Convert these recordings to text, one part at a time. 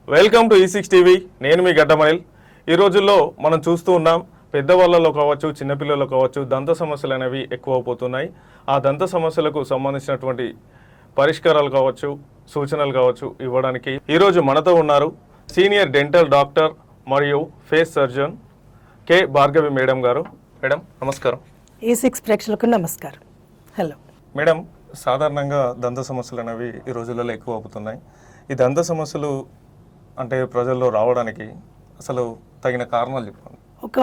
Welcome to E6 TV. నేను మీ గడ్డమనిల్. ఈ రోజుల్లో మనం చూస్తూ ఉన్నాం, పెద్దవాళ్ళలో కావచ్చు, చిన్నపిల్లలు కావచ్చు, దంత సమస్యలు అనేవి ఎక్కువ అవుతున్నాయి. ఆ దంత సమస్యలకు సంబంధించినటువంటి పరిష్కారాలు కావచ్చు, సూచనలు కావచ్చు ఇవ్వడానికి ఈరోజు మనతో ఉన్నారు సీనియర్ డెంటల్ డాక్టర్ మరియు face surgeon K Bhargavi madam గారు. మేడం నమస్కారం. E6 ప్రేక్షకులకు నమస్కారం. హలో మేడం, సాధారణంగా దంత సమస్యలు అనేవి ఈ రోజులలో ఎక్కువ అవుతున్నాయి. ఈ దంత సమస్యలు అంటే ప్రజల్లో రావడానికి అసలు తగిన కారణాలు చెప్పండి. ఒక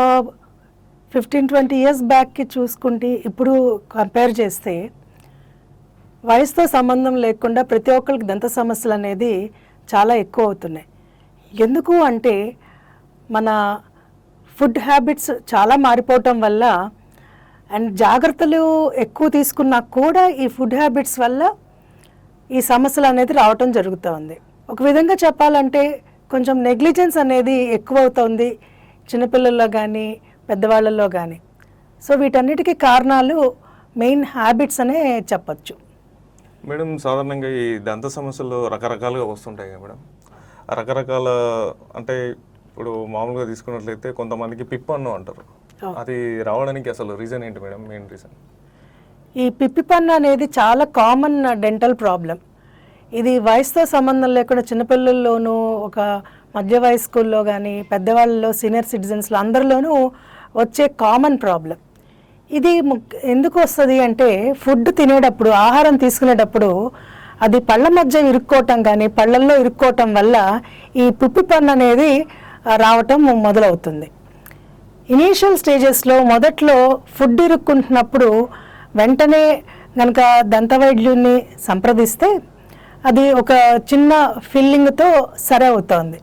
15-20 ఇయర్స్ బ్యాక్కి చూసుకుంటే ఇప్పుడు కంపేర్ చేస్తే వయసుతో సంబంధం లేకుండా ప్రతి ఒక్కరికి దంత సమస్యలు అనేది చాలా ఎక్కువ అవుతున్నాయి. ఎందుకు అంటే మన ఫుడ్ హ్యాబిట్స్ చాలా మారిపోవటం వల్ల అండ్ జాగ్రత్తలు ఎక్కువ తీసుకున్నా కూడా ఈ ఫుడ్ హ్యాబిట్స్ వల్ల ఈ సమస్యలు అనేది రావటం జరుగుతుంది. ఒక విధంగా చెప్పాలంటే కొంచెం నెగ్లిజెన్స్ అనేది ఎక్కువ అవుతుంది చిన్నపిల్లల్లో కానీ పెద్దవాళ్ళల్లో కానీ. సో వీటన్నిటికీ కారణాలు మెయిన్ హ్యాబిట్స్ అనే చెప్పచ్చు. మేడం, సాధారణంగా ఈ దంత సమస్యలు రకరకాలుగా వస్తుంటాయి కదా మేడం. రకరకాల అంటే ఇప్పుడు మామూలుగా తీసుకున్నట్లయితే కొంతమందికి పిప్పన్ను అంటారు. అది రావడానికి అసలు రీజన్ ఏంటి మేడం? మెయిన్ రీజన్ ఈ పిప్పి పన్ను అనేది చాలా కామన్ డెంటల్ ప్రాబ్లం. ఇది వయసుతో సంబంధం లేకుండా చిన్నపిల్లల్లోనూ, ఒక మధ్య వయస్కుల్లో కానీ, పెద్దవాళ్ళలో, సీనియర్ సిటిజన్స్లో అందరిలోనూ వచ్చే కామన్ ప్రాబ్లం. ఇది ఎందుకు వస్తుంది అంటే ఫుడ్ తినేటప్పుడు, ఆహారం తీసుకునేటప్పుడు అది పళ్ళ మధ్య ఇరుక్కోవటం కానీ పళ్ళల్లో ఇరుక్కోవటం వల్ల ఈ పిప్పి పన్ను అనేది రావటం మొదలవుతుంది. ఇనీషియల్ స్టేజెస్లో మొదట్లో ఫుడ్ ఇరుక్కుంటున్నప్పుడు వెంటనే కనుక దంతవైద్యుని సంప్రదిస్తే అది ఒక చిన్న ఫిల్లింగ్తో సరే అవుతుంది.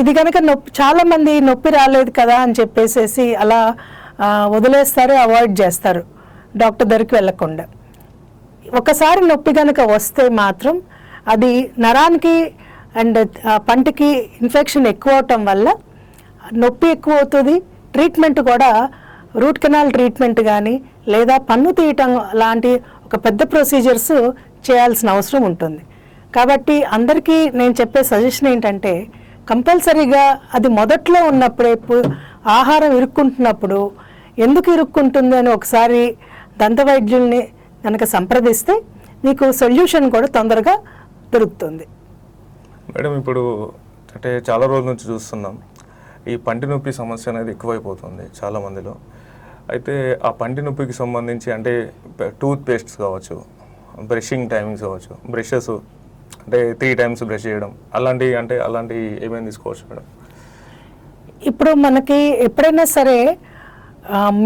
ఇది కనుక చాలామంది నొప్పి రాలేదు కదా అని చెప్పేసి అలా వదిలేస్తారు, అవాయిడ్ చేస్తారు డాక్టర్ దగ్గరికి వెళ్ళకుండా. ఒకసారి నొప్పి కనుక వస్తే మాత్రం అది నరానికి అండ్ పంటికి ఇన్ఫెక్షన్ ఎక్కువ అవటం వల్ల నొప్పి ఎక్కువ అవుతుంది. ట్రీట్మెంట్ కూడా రూట్ కెనాల్ ట్రీట్మెంట్ కానీ లేదా పన్ను తీయటం లాంటి ఒక పెద్ద ప్రొసీజర్స్ చేయాల్సిన అవసరం ఉంటుంది. కాబట్టి అందరికీ నేను చెప్పే సజెషన్ ఏంటంటే కంపల్సరీగా అది మొదట్లో ఉన్నప్పుడే ఆహారం ఇరుక్కుంటున్నప్పుడు ఎందుకు ఇరుక్కుంటుంది అని ఒకసారి దంతవైద్యుల్ని కనుక సంప్రదిస్తే మీకు సొల్యూషన్ కూడా తొందరగా దొరుకుతుంది. మేడం, ఇప్పుడు అంటే చాలా రోజుల నుంచి చూస్తున్నాం ఈ పంటి నొప్పి సమస్య అనేది ఎక్కువైపోతుంది చాలామందిలో. అయితే ఆ పంటి నొప్పికి సంబంధించి అంటే టూత్ పేస్ట్స్ కావచ్చు, బ్రషింగ్ టైమింగ్స్ కావచ్చు, బ్రషెస్ అంటే 3 times బ్రష్ చేయడం అలాంటివి ఏమేమి తీసుకోవచ్చు మేడం? ఇప్పుడు మనకి ఎప్పుడైనా సరే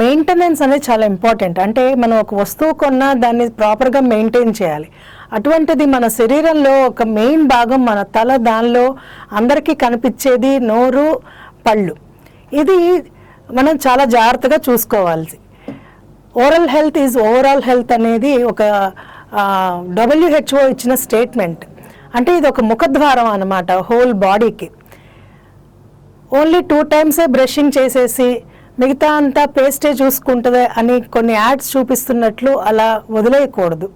మెయింటెనెన్స్ అనేది చాలా ఇంపార్టెంట్. అంటే మనం ఒక వస్తువు కొన్నా దాన్ని ప్రాపర్గా మెయింటైన్ చేయాలి. అటువంటిది మన శరీరంలో ఒక మెయిన్ భాగం మన తల, దానిలో అందరికీ కనిపించేది నోరు, పళ్ళు. ఇది మనం చాలా జాగ్రత్తగా చూసుకోవాలి. Oral health is overall health అనేది ఒక WHO ఇచ్చిన స్టేట్మెంట్. అంటే ఇది ఒక ముఖద్వారం అన్నమాట హోల్ బాడీకి. ఓన్లీ 2 times బ్రషింగ్ చేసేసి మిగతా అంతా పేస్టే చూసుకుంటుంది అని కొన్ని యాడ్స్ చూపిస్తున్నట్లు అలా వదిలేయకూడదు.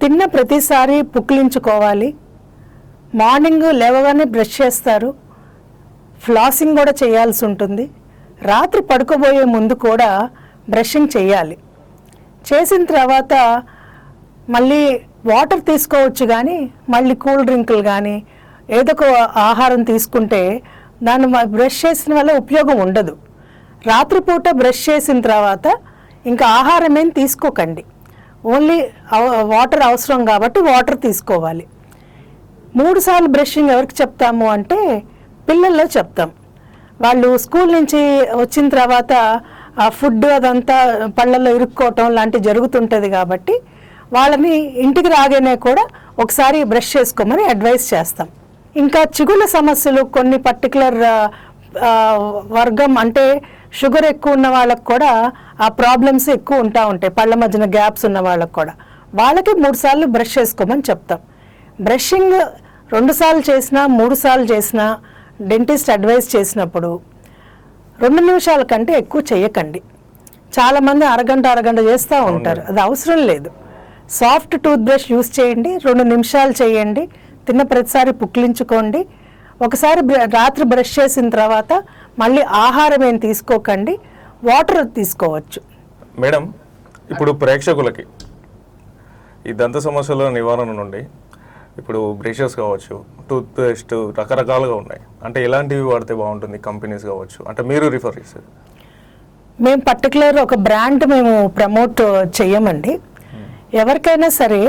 తిన్న ప్రతిసారి పుక్కిలించుకోవాలి. మార్నింగ్ లేవగానే బ్రష్ చేస్తారు, ఫ్లాసింగ్ కూడా చేయాల్సి ఉంటుంది. రాత్రి పడుకోబోయే ముందు కూడా బ్రషింగ్ చేయాలి. చేసిన తర్వాత మళ్ళీ వాటర్ తీసుకోవచ్చు, కానీ మళ్ళీ కూల్ డ్రింకులు కానీ ఏదో ఒక ఆహారం తీసుకుంటే దాన్ని బ్రష్ చేసిన వల్ల ఉపయోగం ఉండదు. రాత్రిపూట బ్రష్ చేసిన తర్వాత ఇంకా ఆహారం ఏం తీసుకోకండి. ఓన్లీ వాటర్ అవసరం కాబట్టి వాటర్ తీసుకోవాలి. 3 సార్లు బ్రషింగ్ ఎవరికి చెప్తాము అంటే పిల్లల్లో చెప్తాం. వాళ్ళు స్కూల్ నుంచి వచ్చిన తర్వాత ఆ ఫుడ్ అదంతా పళ్ళల్లో ఇరుక్కోవటం లాంటివి జరుగుతుంటుంది కాబట్టి వాళ్ళని ఇంటికి రాగానే కూడా ఒకసారి బ్రష్ చేసుకోమని అడ్వైస్ చేస్తాం. ఇంకా చిగుళ్ళ సమస్యలు కొన్ని పర్టికులర్ వర్గం అంటే షుగర్ ఎక్కువ ఉన్న వాళ్ళకు కూడా ఆ ప్రాబ్లమ్స్ ఎక్కువ ఉంటాయి. పళ్ళ మధ్యన గ్యాప్స్ ఉన్న వాళ్ళకు కూడా వాళ్ళకి 3 సార్లు బ్రష్ చేసుకోమని చెప్తాం. బ్రషింగ్ 2 సార్లు చేసినా 3 సార్లు చేసినా డెంటిస్ట్ అడ్వైస్ చేసినప్పుడు 2 నిమిషాల కంటే ఎక్కువ చేయకండి. చాలామంది అరగంట చేస్తూ ఉంటారు, అది అవసరం లేదు. సాఫ్ట్ టూత్ బ్రష్ యూస్ చేయండి, 2 నిమిషాలు చేయండి, తిన్న ప్రతిసారి పుక్కిలించుకోండి. ఒకసారి రాత్రి బ్రష్ చేసిన తర్వాత మళ్ళీ ఆహారం ఏం తీసుకోకండి, వాటర్ తీసుకోవచ్చు. మేడం, ఇప్పుడు ప్రేక్షకులకి ఈ దంత సమస్యల నివారణ నుండి ఇప్పుడు బ్రషెస్ కావచ్చు, టూత్ పేస్ట్ రకరకాలుగా ఉన్నాయి, అంటే ఎలాంటివి వాడితే బాగుంటుంది, కంపెనీస్ కావచ్చు, అంటే మీరు రిఫర్ చేసేది? మేము పర్టికులర్ ఒక బ్రాండ్ మేము ప్రమోట్ చేయమండి. ఎవరికైనా సరే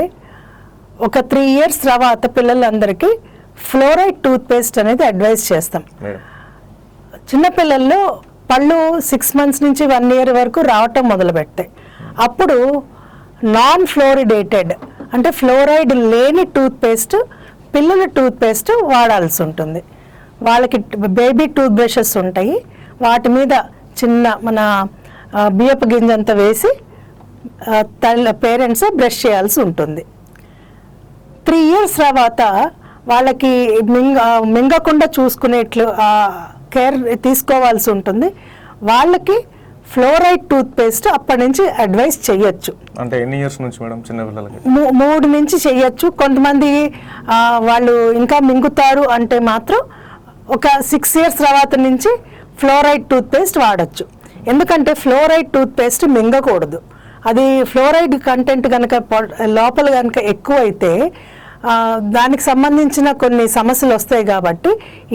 ఒక 3 years తర్వాత పిల్లలందరికీ ఫ్లోరైడ్ టూత్ పేస్ట్ అనేది అడ్వైజ్ చేస్తాం. చిన్నపిల్లల్లో పళ్ళు 6 months నుంచి 1 year వరకు రావటం మొదలు పెడతాయి. అప్పుడు నాన్ ఫ్లోరిడేటెడ్ అంటే ఫ్లోరైడ్ లేని టూత్ పేస్ట్, పిల్లల టూత్ పేస్ట్ వాడాల్సి ఉంటుంది. వాళ్ళకి బేబీ టూత్ బ్రషెస్ ఉంటాయి, వాటి మీద చిన్న మన బియ్యపు గింజంతా వేసి పేరెంట్స్ బ్రష్ చేయాల్సి ఉంటుంది. 3 years తర్వాత వాళ్ళకి మింగకుండా చూసుకునేట్లు కేర్ తీసుకోవాల్సి ఉంటుంది. వాళ్ళకి ఫ్లోరైడ్ టూత్ పేస్ట్ అప్పటి నుంచి అడ్వైస్ చేయొచ్చు. అంటే ఎన్ని ఇయర్స్ నుంచి మేడం చిన్నపిల్లలకి? 3 నుంచి చేయొచ్చు. కొంతమంది వాళ్ళు ఇంకా మింగుతారు అంటే మాత్రం ఒక 6 years తర్వాత నుంచి ఫ్లోరైడ్ టూత్ పేస్ట్ వాడచ్చు. ఎందుకంటే ఫ్లోరైడ్ టూత్ పేస్ట్ మింగకూడదు. అది ఫ్లోరైడ్ కంటెంట్ కనుక లోపల కనుక ఎక్కువ అయితే దానికి సంబంధించిన కొన్ని సమస్యలు వస్తాయి. కాబట్టి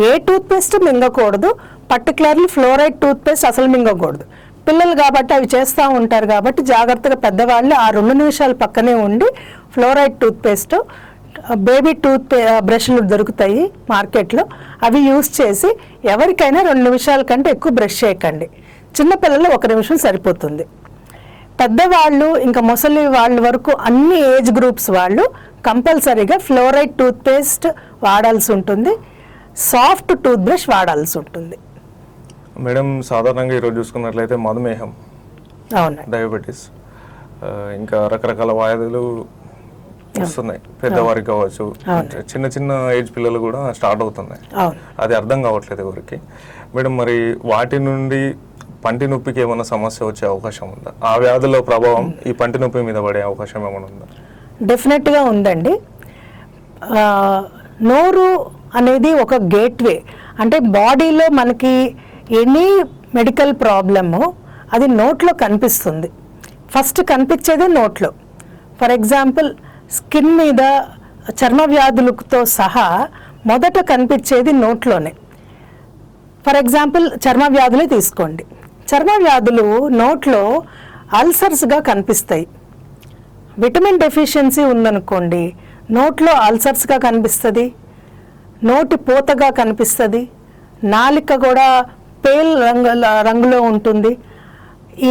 ఏ టూత్ పేస్ట్ మింగకూడదు, పర్టికులర్లీ ఫ్లోరైడ్ టూత్ పేస్ట్ అసలు మింగకూడదు. పిల్లలు కాబట్టి అవి చేస్తూ ఉంటారు కాబట్టి జాగ్రత్తగా పెద్దవాళ్ళు ఆ 2 నిమిషాలు పక్కనే ఉండి fluoride tooth paste, baby tooth బ్రష్లు దొరుకుతాయి మార్కెట్లో, అవి యూస్ చేసి ఎవరికైనా 2 నిమిషాల కంటే ఎక్కువ బ్రష్ చేయకండి. చిన్నపిల్లలు 1 నిమిషం సరిపోతుంది. పెద్దవాళ్ళు ఇంకా ముసలి వాళ్ళ వరకు అన్ని ఏజ్ గ్రూప్స్ వాళ్ళు కంపల్సరీగా ఫ్లోరైడ్ టూత్ పేస్ట్ వాడాల్సి ఉంటుంది, సాఫ్ట్ టూత్ బ్రష్ వాడాల్సి ఉంటుంది. మేడం, సాధారణంగా ఈరోజు చూసుకున్నట్లయితే మధుమేహం, అవును, డయాబెటీస్, ఇంకా రకరకాల వ్యాధులు వస్తున్నాయి. పెద్దవారికి కావచ్చు, చిన్న చిన్న ఏజ్ పిల్లలు కూడా స్టార్ట్ అవుతున్నాయి. అది అర్థం కావట్లేదు ఎవరికి. మేడం, మరి వాటి నుండి పంటి నొప్పికి ఏమైనా సమస్య వచ్చే అవకాశం ఉందా? ఆ వ్యాధుల ప్రభావం ఈ పంటి నొప్పి మీద పడే అవకాశం ఏమైనా ఉందా? డెఫినెట్గా ఉందండి. నోరు అనేది ఒక గేట్వే. అంటే బాడీలో మనకి ఎనీ మెడికల్ ప్రాబ్లము అది నోట్లో కనిపిస్తుంది. ఫస్ట్ కనిపించేదే నోట్లో. ఫర్ ఎగ్జాంపుల్ స్కిన్ మీద చర్మ వ్యాధులతో సహా మొదట కనిపించేది నోట్లోనే. ఫర్ ఎగ్జాంపుల్ చర్మ వ్యాధులే తీసుకోండి. చర్మ వ్యాధులు నోట్లో అల్సర్స్గా కనిపిస్తాయి. విటమిన్ డెఫిషియన్సీ ఉందనుకోండి, నోట్లో అల్సర్స్గా కనిపిస్తుంది, నోటి పూతగా కనిపిస్తుంది, నాలిక కూడా పేల్ రంగులో ఉంటుంది.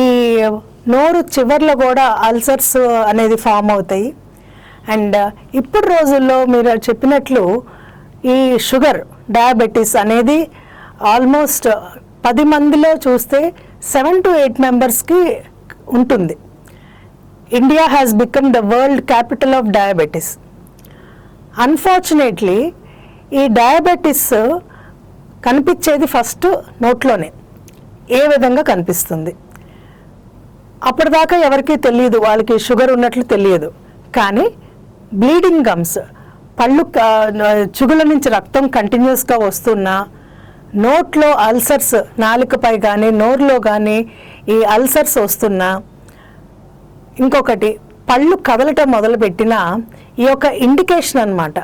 ఈ నోరు చివర్లో కూడా అల్సర్స్ అనేది ఫామ్ అవుతాయి. అండ్ ఇప్పుడు రోజుల్లో మీరు చెప్పినట్లు ఈ షుగర్, డయాబెటీస్ అనేది ఆల్మోస్ట్ 10 మందిలో చూస్తే 7 to 8 మెంబర్స్కి ఉంటుంది. India has become the world capital of diabetes. Unfortunately ఈ డయాబెటీస్ కనిపించేది ఫస్ట్ నోట్లోనే. ఏ విధంగా కనిపిస్తుంది? అప్పటిదాకా ఎవరికీ తెలియదు, వాళ్ళకి షుగర్ ఉన్నట్లు తెలియదు. కానీ బ్లీడింగ్ గమ్స్, పళ్ళు చుగుల నుంచి రక్తం కంటిన్యూస్గా వస్తున్నా, నోట్లో అల్సర్స్, నాలుకపై కానీ నోరులో కానీ ఈ అల్సర్స్ వస్తున్నా, ఇంకొకటి పళ్ళు కదలటం మొదలుపెట్టినా ఈ యొక్క ఇండికేషన్ అన్నమాట.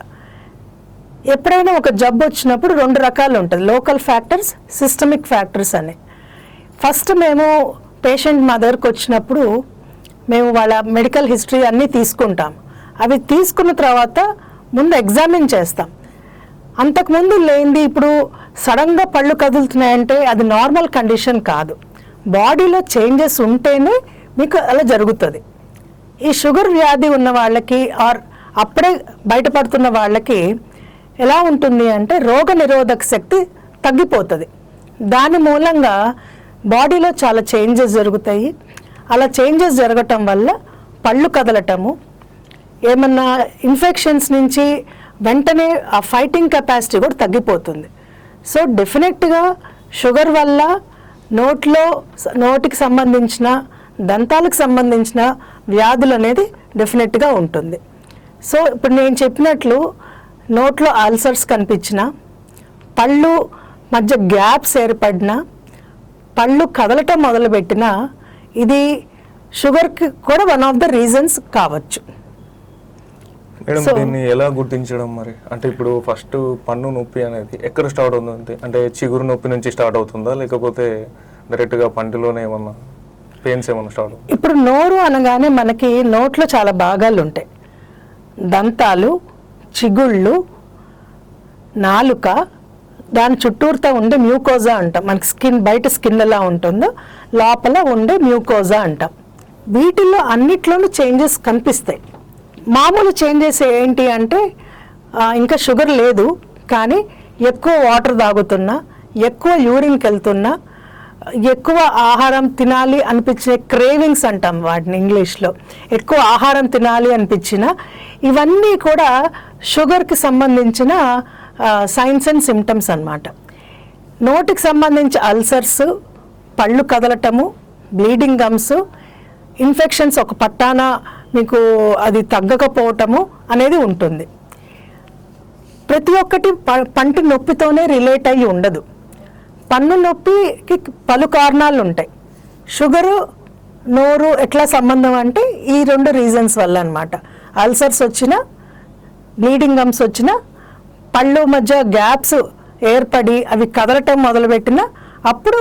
ఎప్పుడైనా ఒక జబ్బు వచ్చినప్పుడు 2 రకాలు ఉంటుంది, లోకల్ ఫ్యాక్టర్స్, సిస్టమిక్ ఫ్యాక్టర్స్ అని. ఫస్ట్ మేము పేషెంట్ మా దగ్గరకు వచ్చినప్పుడు మేము వాళ్ళ మెడికల్ హిస్టరీ అన్నీ తీసుకుంటాం. అవి తీసుకున్న తర్వాత ముందు ఎగ్జామిన్ చేస్తాం. అంతకుముందు లేనిది ఇప్పుడు సడన్గా పళ్ళు కదులుతున్నాయంటే అది నార్మల్ కండిషన్ కాదు. బాడీలో చేంజెస్ ఉంటేనే మీకు అలా జరుగుతుంది. ఈ షుగర్ వ్యాధి ఉన్న వాళ్ళకి ఆర్ అప్పుడే బయటపడుతున్న వాళ్ళకి ఎలా ఉంటుంది అంటే రోగ నిరోధక శక్తి తగ్గిపోతుంది. దాని మూలంగా బాడీలో చాలా చేంజెస్ జరుగుతాయి. అలా చేంజెస్ జరగటం వల్ల పళ్ళు కదలటము, ఏమన్నా ఇన్ఫెక్షన్స్ నుంచి వెంటనే ఆ ఫైటింగ్ కెపాసిటీ కూడా తగ్గిపోతుంది. సో డెఫినెట్గా షుగర్ వల్ల నోటికి సంబంధించిన, దంతాలకు సంబంధించిన వ్యాధులు అనేది డెఫినెట్గా ఉంటుంది. సో ఇప్పుడు నేను చెప్పినట్లు నోట్లో అల్సర్స్ కనిపించినా, పళ్ళు మధ్య గ్యాప్స్ ఏర్పడినా, పళ్ళు కదలటం మొదలుపెట్టినా ఇది షుగర్కి కూడా వన్ ఆఫ్ ద రీజన్స్ కావచ్చు. మేడం దీన్ని ఎలా గుర్తించడం మరి? అంటే ఇప్పుడు ఫస్ట్ పన్ను నొప్పి అనేది ఎక్కడ స్టార్ట్ అవుతుంది? అంటే చిగురు నొప్పి నుంచి స్టార్ట్ అవుతుందా, లేకపోతే డైరెక్ట్గా పంటిలోనే ఏమన్నా పెయిన్స్ ఏమన్నా స్టార్ట్ అవుతుంది? ఇప్పుడు నోరు అనగానే మనకి నోట్లో చాలా భాగాలు ఉంటాయి. దంతాలు, చిగుళ్ళు, నాలుక, దాని చుట్టూరుతో ఉండే మ్యూకోజా అంటాం. మనకి స్కిన్ బయట స్కిన్ ఎలా ఉంటుందో లోపల ఉండే మ్యూకోజా అంటాం. వీటిల్లో అన్నిట్లోనూ చేంజెస్ కనిపిస్తాయి. మామూలు చేంజెస్ ఏంటి అంటే ఇంకా షుగర్ లేదు కానీ ఎక్కువ వాటర్ తాగుతున్నా, ఎక్కువ యూరిన్కి వెళ్తున్నా, ఎక్కువ ఆహారం తినాలి అనిపించే క్రేవింగ్స్ అంటాం వాటిని ఇంగ్లీష్లో, ఎక్కువ ఆహారం తినాలి అనిపించిన, ఇవన్నీ కూడా షుగర్కి సంబంధించిన సైన్స్ అండ్ సిమ్టమ్స్ అన్నమాట. నోటికి సంబంధించి అల్సర్స్, పళ్ళు కదలటము, బ్లీడింగ్ గమ్స్, ఇన్ఫెక్షన్స్ ఒక పట్టాన మీకు అది తగ్గకపోవటము అనేది ఉంటుంది. ప్రతి ఒక్కటి పంటి నొప్పితోనే రిలేట్ అయ్యి ఉండదు. పన్ను నొప్పికి పలు కారణాలు ఉంటాయి. షుగరు, నోరు ఎట్లా సంబంధం అంటే ఈ రెండు రీజన్స్ వల్ల అన్నమాట. అల్సర్స్ వచ్చినా, బ్లీడింగ్ గమ్స్ వచ్చినా, పళ్ళు మధ్య గ్యాప్స్ ఏర్పడి అవి కదలటం మొదలుపెట్టినా అప్పుడు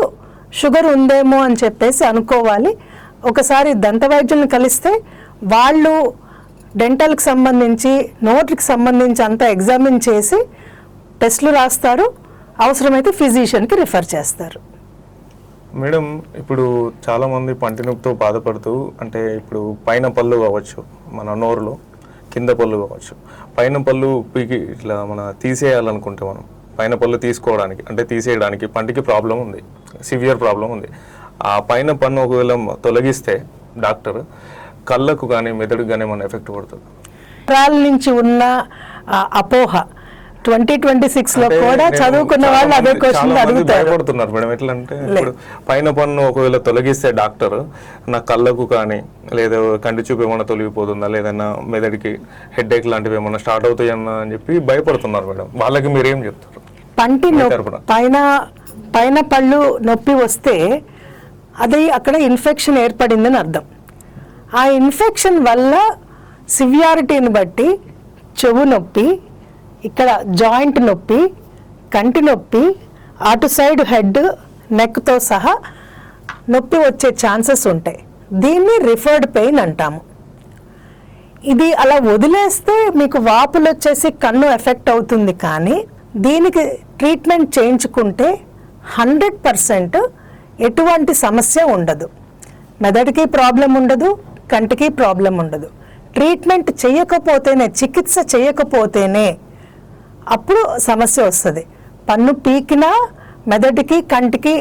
షుగర్ ఉందేమో అని చెప్పేసి అనుకోవాలి. ఒకసారి దంత వైద్యులను కలిస్తే వాళ్ళు డెంటల్కి సంబంధించి, నోటికి సంబంధించి అంతా ఎగ్జామిన్ చేసి టెస్టులు రాస్తారు, అవసరమైతే ఫిజిషియన్కి రిఫర్ చేస్తారు. మేడం ఇప్పుడు చాలామంది పంటి నొప్పితో బాధపడుతూ, అంటే ఇప్పుడు పైన పళ్ళు కావచ్చు, మన నోరులో కింద పళ్ళు కావచ్చు, పైన పళ్ళు పీకి ఇట్లా మన తీసేయాలనుకుంటే మనం పైన పళ్ళు తీసుకోవడానికి అంటే తీసేయడానికి పంటికి ప్రాబ్లం ఉంది, సివియర్ ప్రాబ్లం ఉంది. ఆ పైన పన్ను ఒకవేళ తొలగిస్తే డాక్టర్ కళ్ళకు కానీ మెదడుకు కానీ మన ఎఫెక్ట్ పడుతుంది. రాళ్ళ నుంచి ఉన్న అపోహ 2026లో కూడా చదువుకున్న వాళ్ళు అదే క్వశ్చన్ అడుగుతారు. భయపడుతున్నారు మేడం. ఎట్లా అంటే ఇప్పుడు పైన పన్ను ఒకవేళ తొలగిస్తే డాక్టర్ నా కళ్ళకు కానీ లేదా కంటి చూపు ఏమైనా తొలగిపోతుందా, లేదన్నా మెదడికి హెడ్ ఏక్ లాంటివి ఏమైనా స్టార్ట్ అవుతాయన్నా అని చెప్పి భయపడుతున్నారు మేడం. వాళ్ళకి మీరేం చెప్తారు? పంటి పైన పళ్ళు నొప్పి వస్తే అది అక్కడ ఇన్ఫెక్షన్ ఏర్పడిందని అర్థం. ఆ ఇన్ఫెక్షన్ వల్ల సివియారిటీని బట్టి చెవు నొప్పి, ఇక్కడ జాయింట్ నొప్పి, కంటి నొప్పి, అటు సైడ్ హెడ్, నెక్తో సహా నొప్పి వచ్చే ఛాన్సెస్ ఉంటాయి. దీన్ని రిఫర్డ్ పెయిన్ అంటాము. ఇది అలా వదిలేస్తే మీకు వాపులు వచ్చేసి కన్ను ఎఫెక్ట్ అవుతుంది, కానీ దీనికి ట్రీట్మెంట్ చేయించుకుంటే 100% ఎటువంటి సమస్య ఉండదు. మెదడుకి ప్రాబ్లం ఉండదు, కంటికి ప్రాబ్లం ఉండదు. ట్రీట్మెంట్ చేయకపోతేనే, చికిత్స చేయకపోతేనే అప్పుడు సమస్య వస్తుంది. పన్ను పీకినా మెదడుకి కంటికి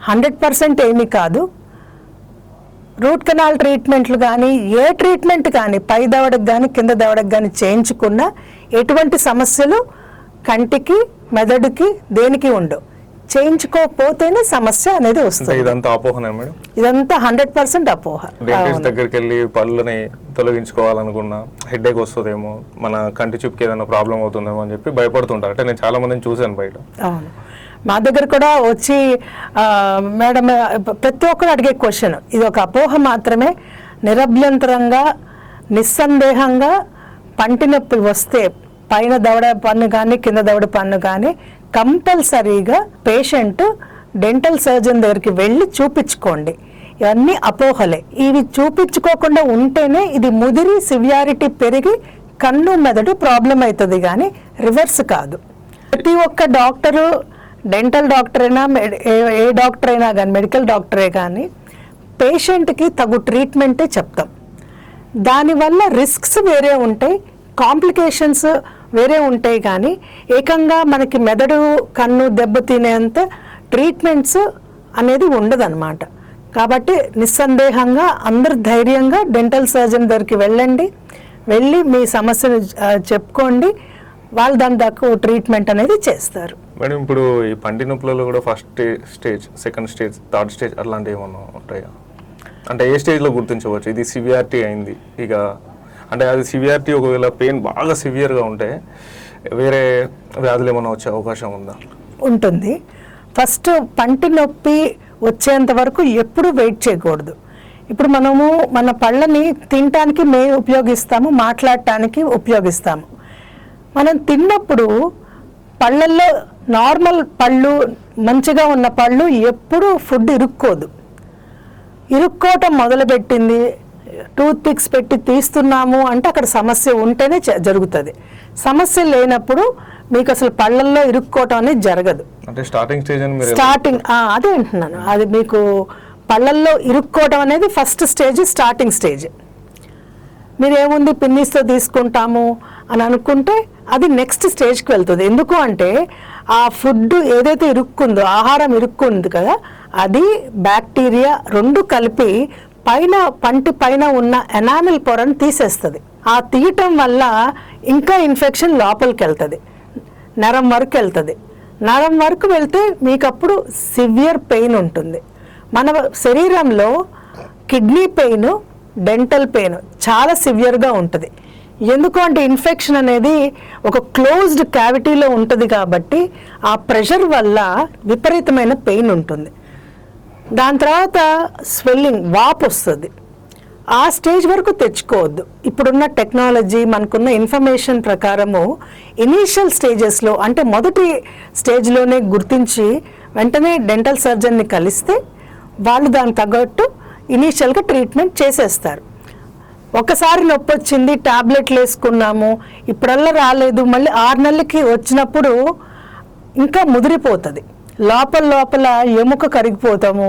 100% ఏమీ కాదు. రూట్ కెనాల్ ట్రీట్మెంట్లు కానీ ఏ ట్రీట్మెంట్ కానీ పై దవడకు కానీ కింద దవడకు కానీ చేయించుకున్నా ఎటువంటి సమస్యలు కంటికి మెదడుకి దేనికి ఉండవు. చేయించుకోకపోతేనే సమస్య అనేది వస్తుంది. ఇదంతా అపోహనే మేడం? ఇదంతా 100% అపోహ. డెంటిస్ట్ దగ్గరికి వెళ్ళి పళ్ళని తొలగించుకోవాలనుకున్నా హెడ్ ఏక్ వస్తుందేమో, మన కంటి చూపుకి ఏదైనా ప్రాబ్లం అవుతుందేమో అని చెప్పి భయపడుతుంటారు. అంటే నేను చాలా మందిని చూశాను బయట. అవును, మా దగ్గర కూడా వచ్చి మేడం ప్రతి ఒక్కరు అడిగే క్వశ్చన్ ఇది ఒక అపోహ మాత్రమే. నిరభ్యంతరంగా నిస్సందేహంగా పంటి నొప్పి వస్తే పైన దవడ పన్ను కానీ కింద దవడ పన్ను కానీ కంపల్సరీగా పేషెంట్ డెంటల్ సర్జన్ దగ్గరికి వెళ్ళి చూపించుకోండి. ఇవన్నీ అపోహలే. ఇవి చూపించుకోకుండా ఉంటేనే ఇది ముదిరి సివియారిటీ పెరిగి కన్ను మెదడు ప్రాబ్లం అవుతుంది, కానీ రివర్స్ కాదు. ప్రతి ఒక్క డాక్టరు, డెంటల్ డాక్టర్ అయినా ఏ డాక్టర్ అయినా కానీ, మెడికల్ డాక్టరే కానీ పేషెంట్కి తగు ట్రీట్మెంటే చెప్తాం. దానివల్ల రిస్క్స్ వేరే ఉంటాయి, కాంప్లికేషన్స్ వేరే ఉంటాయి, కానీ ఏకంగా మనకి మెదడు కన్ను దెబ్బతినేంత ట్రీట్మెంట్స్ అనేది ఉండదన్నమాట. కాబట్టి నిస్సందేహంగా అందరు ధైర్యంగా డెంటల్ సర్జన్ దగ్గరికి వెళ్ళి మీ సమస్యను చెప్పుకోండి, వాళ్ళు దాని దాకా ట్రీట్మెంట్ అనేది చేస్తారు. మేడం ఇప్పుడు ఈ పంటి నొప్పులలో కూడా first stage, second stage, third stage అట్లాంటివి ఏమన్నా ఉంటాయా? అంటే ఏ స్టేజ్లో గుర్తించవచ్చు ఇది సివియారిటీ అయింది? ఇక అంటే అది సివియారిటీ ఒకవేళ పెయిన్ బాగా సివియర్గా ఉంటే వేరే వ్యాధులు ఏమైనా వచ్చే అవకాశం ఉందా? ఉంటుంది. ఫస్ట్ పంటి నొప్పి వచ్చేంత వరకు ఎప్పుడు వెయిట్ చేయకూడదు. ఇప్పుడు మనము మన పళ్ళని తినటానికి మేము ఉపయోగిస్తాము, మాట్లాడటానికి ఉపయోగిస్తాము. మనం తిన్నప్పుడు పళ్ళల్లో నార్మల్ పళ్ళు, మంచిగా ఉన్న పళ్ళు ఎప్పుడు ఫుడ్ ఇరుక్కోవటం మొదలుపెట్టింది, టూత్ పిక్స్ పెట్టి తీస్తున్నాము అంటే అక్కడ సమస్య ఉంటేనే జరుగుతుంది. సమస్య లేనప్పుడు మీకు అసలు పళ్ళల్లో ఇరుక్కోవటం అనేది జరగదు. అంటే స్టార్టింగ్ అదే అంటున్నాను. అది మీకు పళ్ళల్లో ఇరుక్కోవటం అనేది ఫస్ట్ స్టేజ్, స్టార్టింగ్ స్టేజ్. మీరేముంది పిన్నిస్తో తీసుకుంటాము అని అనుకుంటే అది నెక్స్ట్ స్టేజ్కి వెళ్తుంది. ఎందుకు అంటే ఆ ఫుడ్ ఏదైతే ఇరుక్కుందో, ఆహారం ఇరుక్కుంది కదా, అది బ్యాక్టీరియా రెండు కలిపి పంటి పైన ఉన్న ఎనామిల్ పొరను తీసేస్తుంది. ఆ తీయటం వల్ల ఇంకా ఇన్ఫెక్షన్ లోపలికి వెళ్తుంది, నరం వరకు వెళ్తుంది. నరం వరకు వెళ్తే మీకు అప్పుడు సివియర్ పెయిన్ ఉంటుంది. మన శరీరంలో కిడ్నీ పెయిన్, డెంటల్ పెయిన్ చాలా సివియర్గా ఉంటుంది. ఎందుకు అంటే ఇన్ఫెక్షన్ అనేది ఒక క్లోజ్డ్ క్యావిటీలో ఉంటుంది కాబట్టి ఆ ప్రెషర్ వల్ల విపరీతమైన పెయిన్ ఉంటుంది. దాని తర్వాత స్వెల్లింగ్, వాపు వస్తుంది. ఆ స్టేజ్ వరకు తెచ్చుకోవద్దు. ఇప్పుడున్న టెక్నాలజీ, మనకున్న ఇన్ఫర్మేషన్ ప్రకారము ఇనీషియల్ స్టేజెస్లో అంటే మొదటి స్టేజ్లోనే గుర్తించి వెంటనే డెంటల్ సర్జన్ని కలిస్తే వాళ్ళు దానికి తగ్గట్టు ఇనీషియల్గా ట్రీట్మెంట్ చేసేస్తారు. ఒకసారి నొప్పి వచ్చింది, టాబ్లెట్లు వేసుకున్నాము, ఇప్పుడల్లా రాలేదు, మళ్ళీ 6 నెలలకి వచ్చినప్పుడు ఇంకా ముదిరిపోతుంది. లోపల ఎముక కరిగిపోతాము.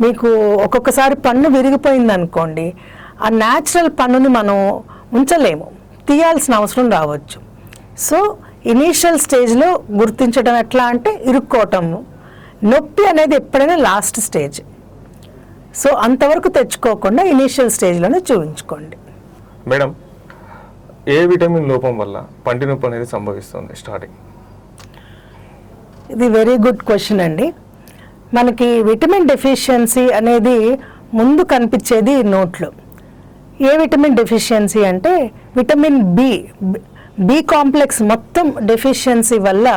మీకు ఒక్కొక్కసారి పన్ను విరిగిపోయింది అనుకోండి, ఆ న్యాచురల్ పన్నుని మనం ఉంచలేము, తీయాల్సిన అవసరం రావచ్చు. సో ఇనీషియల్ స్టేజ్లో గుర్తించడం ఎట్లా అంటే ఇరుక్కోవటము. నొప్పి అనేది ఎప్పుడైనా లాస్ట్ స్టేజ్. సో అంతవరకు తెచ్చుకోకుండా ఇనీషియల్ స్టేజ్లోనే చూపించుకోండి. మేడం, ఏ విటమిన్ లోపం వల్ల పంటి నొప్పి అనేది సంభవిస్తుంది స్టార్టింగ్? ఇది వెరీ గుడ్ క్వశ్చన్ అండి. మనకి విటమిన్ డెఫిషియన్సీ అనేది ముందు కనిపించేది నోట్లో. ఏ విటమిన్ డెఫిషియన్సీ అంటే విటమిన్ బి కాంప్లెక్స్ మొత్తం డెఫిషియన్సీ వల్ల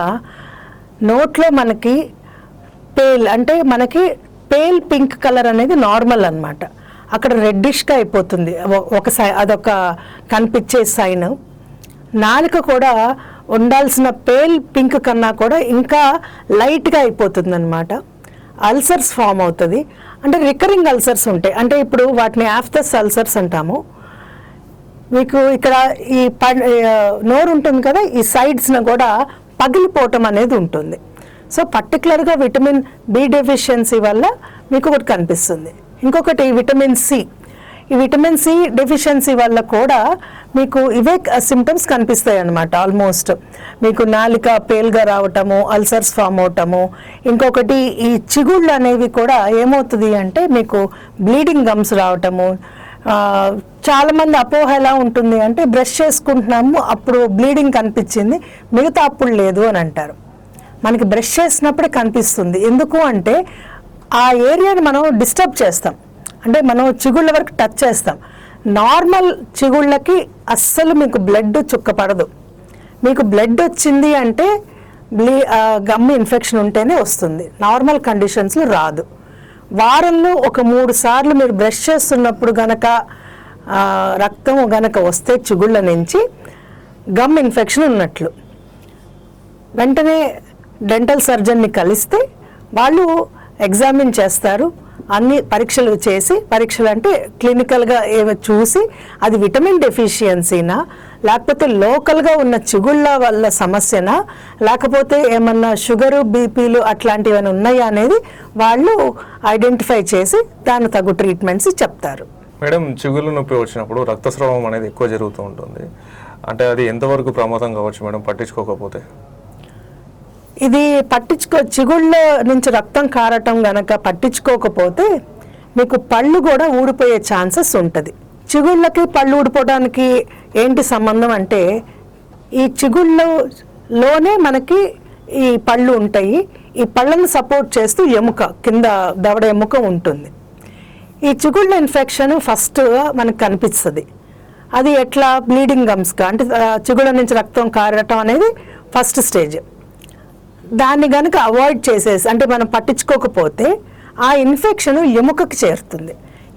నోట్లో మనకి పేల్ పింక్ కలర్ అనేది నార్మల్ అన్నమాట. అక్కడ రెడ్డిష్గా అయిపోతుంది అదొక కనిపించే సైన్. నాలుక కూడా ఉండాల్సిన పేల్ పింక్ కన్నా కూడా ఇంకా లైట్గా అయిపోతుంది అన్నమాట. అల్సర్స్ ఫామ్ అవుతుంది. అంటే రికరింగ్ అల్సర్స్ ఉంటాయి. అంటే ఇప్పుడు వాటిని ఆఫ్థస్ అల్సర్స్ అంటాము. మీకు ఇక్కడ ఈ నోరు ఉంటుంది కదా, ఈ సైడ్స్ను కూడా పగిలిపోవటం అనేది ఉంటుంది. సో పర్టికులర్గా విటమిన్ బి డెఫిషియన్సీ వల్ల మీకు ఒకటి కనిపిస్తుంది. ఇంకొకటి విటమిన్ సి. ఈ విటమిన్ సి డెఫిషియన్సీ వల్ల కూడా మీకు ఇవే సిమ్టమ్స్ కనిపిస్తాయి అన్నమాట. ఆల్మోస్ట్ మీకు నాలిక పేల్గా రావటము, అల్సర్స్ ఫామ్ అవటము. ఇంకొకటి ఈ చిగుళ్ళు అనేవి కూడా ఏమవుతుంది అంటే మీకు బ్లీడింగ్ గమ్స్ రావటము. చాలామంది అపోహ ఎలా ఉంటుంది అంటే బ్రష్ చేసుకుంటున్నాము అప్పుడు బ్లీడింగ్ కనిపించింది, మిగతా అప్పుడు లేదు అని అంటారు. మనకి బ్రష్ చేసినప్పుడే కనిపిస్తుంది. ఎందుకు అంటే ఆ ఏరియాని మనం డిస్టర్బ్ చేస్తాం, అంటే మనం చిగుళ్ళ వరకు టచ్ చేస్తాం. నార్మల్ చిగుళ్ళకి అస్సలు మీకు బ్లడ్ చుక్క పడదు. మీకు బ్లడ్ వచ్చింది అంటే గమ్ ఇన్ఫెక్షన్ ఉంటేనే వస్తుంది, నార్మల్ కండిషన్స్లో రాదు. వారంలో ఒక 3 సార్లు మీరు బ్రష్ చేస్తున్నప్పుడు గనక రక్తం గనక వస్తే చిగుళ్ళ నుంచి గమ్ ఇన్ఫెక్షన్ ఉన్నట్లు. వెంటనే డెంటల్ సర్జన్ని కలిస్తే వాళ్ళు ఎగ్జామిన్ చేస్తారు, అన్ని పరీక్షలు చేసి, పరీక్షలు అంటే క్లినికల్గా ఏవో చూసి అది విటమిన్ డెఫిషియన్సీనా, లేకపోతే లోకల్గా ఉన్న చిగుళ్ళ వల్ల సమస్యనా, లేకపోతే ఏమన్నా షుగరు, బీపీలు అట్లాంటివి ఉన్నాయా అనేది వాళ్ళు ఐడెంటిఫై చేసి దాని తగు ట్రీట్మెంట్స్ చెప్తారు. మేడం, చిగుళ్ళ నొప్పి వచ్చినప్పుడు రక్తస్రావం అనేది ఎక్కువ జరుగుతూ ఉంటుంది. అంటే అది ఎంతవరకు ప్రమాదం కావచ్చు మేడం పట్టించుకోకపోతే? ఇది చిగుళ్ళ నుంచి రక్తం కారటం గనక పట్టించుకోకపోతే మీకు పళ్ళు కూడా ఊడిపోయే ఛాన్సెస్ ఉంటుంది. చిగుళ్ళకి పళ్ళు ఊడిపోవడానికి ఏంటి సంబంధం అంటే ఈ చిగుళ్ళలోనే మనకి ఈ పళ్ళు ఉంటాయి. ఈ పళ్ళను సపోర్ట్ చేస్తూ ఎముక, కింద దవడ ఎముక ఉంటుంది. ఈ చిగుళ్ళ ఇన్ఫెక్షన్ ఫస్ట్ మనకు కనిపిస్తుంది. అది ఎట్లా బ్లీడింగ్ గమ్స్గా అంటే చిగుళ్ళ నుంచి రక్తం కారటం అనేది ఫస్ట్ స్టేజ్. దాన్ని కనుక అవాయిడ్ చేసేసి అంటే మనం పట్టించుకోకపోతే ఆ ఇన్ఫెక్షన్ ఎముకకి చేరుతుంది.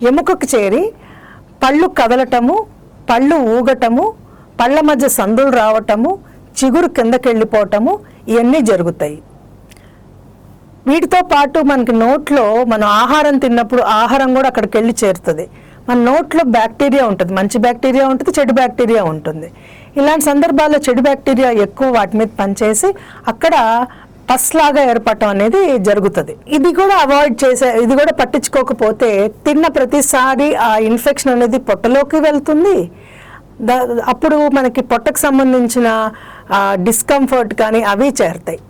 ఎముకకి చేరి పళ్ళు కదలటము, పళ్ళు ఊగటము, పళ్ళ మధ్య సందులు రావటము, చిగురు కిందకి వెళ్ళిపోవటము ఇవన్నీ జరుగుతాయి. వీటితో పాటు మనకి నోట్లో మనం ఆహారం తిన్నప్పుడు ఆహారం కూడా అక్కడికి వెళ్ళి చేరుతుంది. మన నోట్లో బ్యాక్టీరియా ఉంటుంది, మంచి బ్యాక్టీరియా ఉంటుంది, చెడు బ్యాక్టీరియా ఉంటుంది. ఇలాంటి సందర్భాల్లో చెడు బ్యాక్టీరియా ఎక్కువ వాటి మీద పనిచేసి అక్కడ పస్ లాగా ఏర్పడటం అనేది జరుగుతుంది. ఇది కూడా అవాయిడ్ ఇది కూడా పట్టించుకోకపోతే తిన్న ప్రతిసారి ఆ ఇన్ఫెక్షన్ అనేది పొట్టలోకి వెళ్తుంది. అప్పుడు మనకి పొట్టకు సంబంధించిన డిస్కంఫర్ట్ కానీ అవి చేరుతాయి.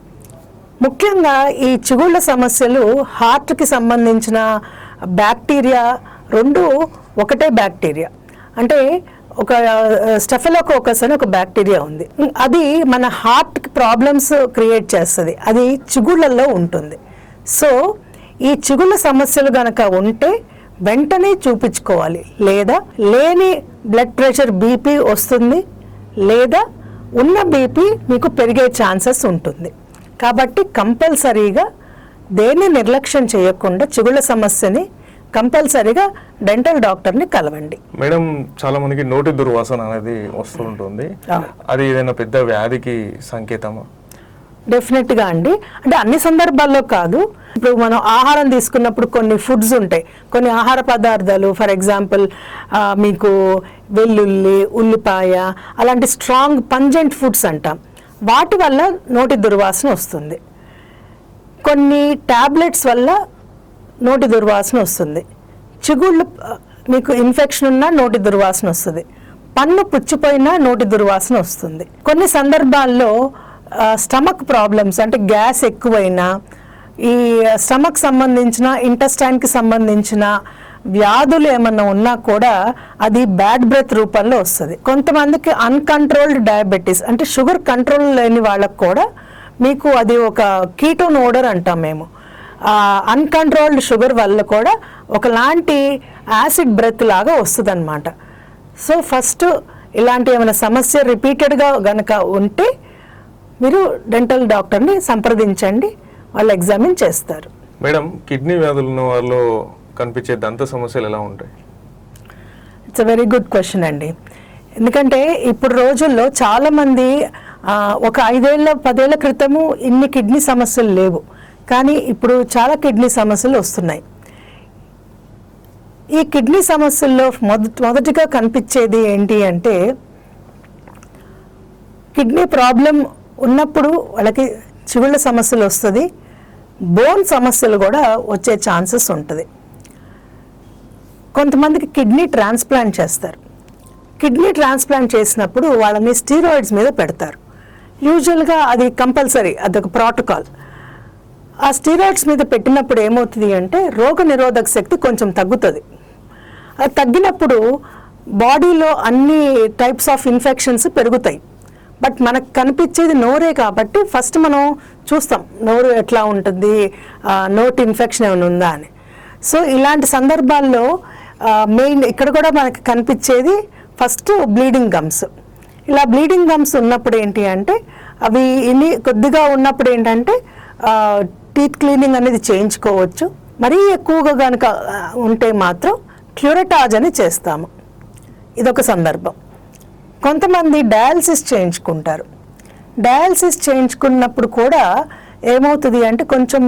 ముఖ్యంగా ఈ చిగుళ్ళ సమస్యలు హార్ట్కి సంబంధించిన బ్యాక్టీరియా రెండు ఒకటే బ్యాక్టీరియా. అంటే ఒక స్టెఫిలోకోకస్ అని ఒక బ్యాక్టీరియా ఉంది. అది మన హార్ట్కి ప్రాబ్లమ్స్ క్రియేట్ చేస్తుంది. అది చిగుళ్ళల్లో ఉంటుంది. సో ఈ చిగుళ్ళ సమస్యలు గనక ఉంటే వెంటనే చూపించుకోవాలి. లేదా లేని బ్లడ్ ప్రెషర్ బీపీ వస్తుంది, లేదా ఉన్న బీపీ మీకు పెరిగే ఛాన్సెస్ ఉంటుంది. కాబట్టి కంపల్సరీగా దేన్ని నిర్లక్ష్యం చేయకుండా చిగుళ్ళ సమస్యని కంపల్సరీగా డెంటల్ డాక్టర్ని కలవండి. మేడం, చాలా మందికి నోటి దుర్వాసన అనేది వస్తూ ఉంటుంది. అది ఏదైనా పెద్ద వ్యాధికి సంకేతమా? డెఫినెట్గా అండి. అంటే అన్ని సందర్భాల్లో కాదు. ఇప్పుడు మనం ఆహారం తీసుకున్నప్పుడు కొన్ని ఫుడ్స్ ఉంటాయి, కొన్ని ఆహార పదార్థాలు, ఫర్ ఎగ్జాంపుల్ మీకు వెల్లుల్లి, ఉల్లిపాయ అలాంటి స్ట్రాంగ్ పంజెంట్ ఫుడ్స్ అంటాం. వాటి వల్ల నోటి దుర్వాసన వస్తుంది. కొన్ని టాబ్లెట్స్ వల్ల నోటి దుర్వాసన వస్తుంది. చిగుళ్ళు మీకు ఇన్ఫెక్షన్ ఉన్నా నోటి దుర్వాసన వస్తుంది. పన్ను పుచ్చిపోయినా నోటి దుర్వాసన వస్తుంది. కొన్ని సందర్భాల్లో స్టమక్ ప్రాబ్లమ్స్ అంటే గ్యాస్ ఎక్కువైనా, ఈ స్టమక్ సంబంధించిన ఇంటెస్టైన్కి సంబంధించిన వ్యాధులు ఏమన్నా ఉన్నా కూడా అది బ్యాడ్ బ్రెత్ రూపంలో వస్తుంది. కొంతమందికి అన్కంట్రోల్డ్ డయాబెటీస్ అంటే షుగర్ కంట్రోల్ లేని వాళ్ళకు కూడా మీకు అది ఒక కీటోన్ ఓడర్ అంటాం మేము. అన్కంట్రోల్డ్ షుగర్ వల్ల కూడా ఒకలాంటి యాసిడ్ బ్రెత్ లాగా వస్తుంది అన్నమాట. సో ఫస్ట్ ఇలాంటి ఏమైనా సమస్య రిపీటెడ్గా గనక ఉంటే మీరు డెంటల్ డాక్టర్ని సంప్రదించండి, వాళ్ళు ఎగ్జామిన్ చేస్తారు. మేడం, కిడ్నీ వ్యాధులు ఉన్న వాళ్ళు కనిపించే దంత సమస్యలు ఎలా ఉంటాయి? It's a very good question అండి. ఎందుకంటే ఇప్పుడు రోజుల్లో చాలామంది ఒక 5-10 ఏళ్ల క్రితము ఇన్ని కిడ్నీ సమస్యలు లేవు, కానీ ఇప్పుడు చాలా కిడ్నీ సమస్యలు వస్తున్నాయి. ఈ కిడ్నీ సమస్యల్లో మొదటిగా కనిపించేది ఏంటి అంటే, కిడ్నీ ప్రాబ్లం ఉన్నప్పుడు వాళ్ళకి చిగుళ్ళ సమస్యలు వస్తుంది, బోన్ సమస్యలు కూడా వచ్చే ఛాన్సెస్ ఉంటుంది. కొంతమందికి కిడ్నీ ట్రాన్స్ప్లాంట్ చేస్తారు. కిడ్నీ ట్రాన్స్ప్లాంట్ చేసినప్పుడు వాళ్ళని స్టీరాయిడ్స్ మీద పెడతారు. యూజువల్గా అది కంపల్సరీ, అదొక ప్రోటోకాల్. ఆ స్టీరాయిడ్స్ మీద పెట్టినప్పుడు ఏమవుతుంది అంటే రోగ నిరోధక శక్తి కొంచెం తగ్గుతుంది. అది తగ్గినప్పుడు బాడీలో అన్ని టైప్స్ ఆఫ్ ఇన్ఫెక్షన్స్ పెరుగుతాయి. బట్ మనకు కనిపించేది నోరే కాబట్టి ఫస్ట్ మనం చూస్తాం నోరు ఎట్లా ఉంటుంది, నోటి ఇన్ఫెక్షన్ ఏమైనా ఉందా అని. సో ఇలాంటి సందర్భాల్లో మెయిన్ ఇక్కడ కూడా మనకి కనిపించేది ఫస్ట్ బ్లీడింగ్ గమ్స్. ఇలా బ్లీడింగ్ గమ్స్ ఉన్నప్పుడు ఏంటి అంటే, అవి ఇన్ని కొద్దిగా ఉన్నప్పుడు ఏంటంటే టీత్ క్లీనింగ్ అనేది చేయించుకోవచ్చు. మరీ ఎక్కువగా కనుక ఉంటే మాత్రం క్యూరటాజ్ అని చేస్తాము. ఇదొక సందర్భం. కొంతమంది డయాలసిస్ చేయించుకుంటారు. డయాలసిస్ చేయించుకున్నప్పుడు కూడా ఏమవుతుంది అంటే కొంచెం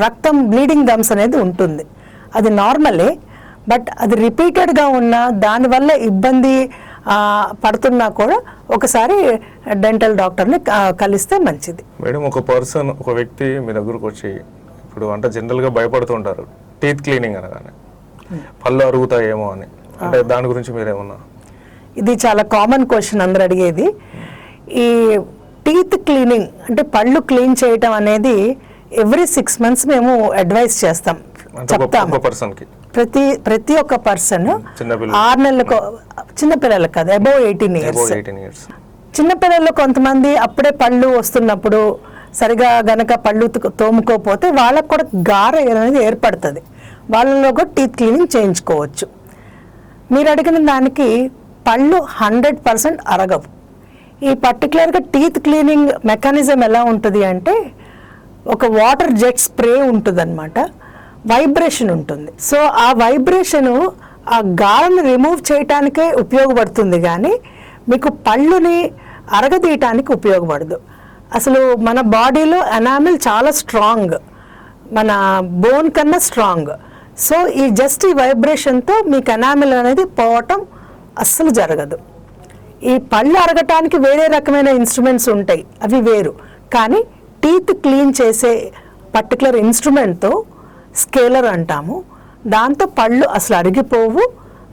రక్తం బ్లీడింగ్ గమ్స్ అనేది ఉంటుంది. అది నార్మలే, బట్ అది రిపీటెడ్గా ఉన్నా దానివల్ల ఇబ్బంది పడుతున్నా కూడా ఒకసారి డెంటల్ డాక్టర్ని కలిస్తే మంచిది. మేడం, ఒక వ్యక్తి మీ దగ్గరకు వచ్చి ఇప్పుడు అంటే జనరల్గా భయపడుతుంటారు టీత్ క్లీనింగ్ అనగానే, పళ్ళు అరుగుతాయేమో అని, అంటే దాని గురించి మీరేమన్నా? ఇది చాలా కామన్ క్వశ్చన్ అందరు అడిగేది. ఈ టీత్ క్లీనింగ్ అంటే పళ్ళు క్లీన్ చేయటం అనేది ఎవ్రీ 6 months మేము అడ్వైస్ చేస్తాం, చెప్తాము. ప్రతి ఒక్క పర్సన్ 6 నెలలకు, చిన్నపిల్లలకు కాదు, అబౌవ్ 18 years. చిన్నపిల్లల్లో కొంతమంది అప్పుడే పళ్ళు వస్తున్నప్పుడు సరిగా గనక పళ్ళు తోముకోపోతే వాళ్ళకు కూడా గార అనేది ఏర్పడుతుంది. వాళ్ళలో కూడా టీత్ క్లీనింగ్ చేయించుకోవచ్చు. మీరు అడిగిన దానికి పళ్ళు 100% అరగవు. ఈ పర్టికులర్గా టీత్ క్లీనింగ్ మెకానిజం ఎలా ఉంటుంది అంటే ఒక వాటర్ జెట్ స్ప్రే ఉంటుందన్నమాట, వైబ్రేషన్ ఉంటుంది. సో ఆ వైబ్రేషను ఆ గాలిని రిమూవ్ చేయటానికే ఉపయోగపడుతుంది కానీ మీకు పళ్ళుని అరగదీయటానికి ఉపయోగపడదు. అసలు మన బాడీలో ఎనామిల్ చాలా స్ట్రాంగ్, మన బోన్ కన్నా స్ట్రాంగ్. సో ఈ జస్ట్ ఈ వైబ్రేషన్తో మీకు ఎనామిల్ అనేది పోవటం అస్సలు జరగదు. ఈ పళ్ళు అరగటానికి వేరే రకమైన ఇన్స్ట్రుమెంట్స్ ఉంటాయి, అవి వేరు. కానీ టీత్ క్లీన్ చేసే పర్టికులర్ ఇన్స్ట్రుమెంట్తో స్కేలర్ అంటాము, దాంతో పళ్ళు అసలు అరిగిపోవు,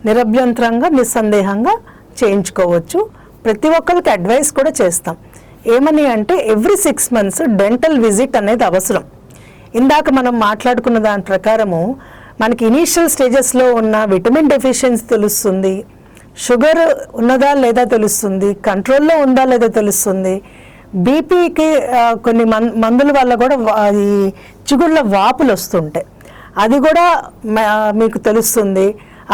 నిరభ్యంతరంగా నిస్సందేహంగా చేయించుకోవచ్చు. ప్రతి ఒక్కరికి అడ్వైస్ కూడా చేస్తాం. ఏమని అంటే ఎవ్రీ 6 months డెంటల్ విజిట్ అనేది అవసరం. ఇందాక మనం మాట్లాడుకున్న దాని ప్రకారము మనకి ఇనీషియల్ స్టేజెస్లో ఉన్న విటమిన్ డెఫిషియన్సీ తెలుస్తుంది, షుగర్ ఉన్నదా లేదా తెలుస్తుంది, కంట్రోల్లో ఉందా లేదా తెలుస్తుంది, బీపీకి కొన్ని మందుల వల్ల కూడా ఈ చిగుళ్ళ వాపులు వస్తుంటాయి, అది కూడా మీకు తెలుస్తుంది.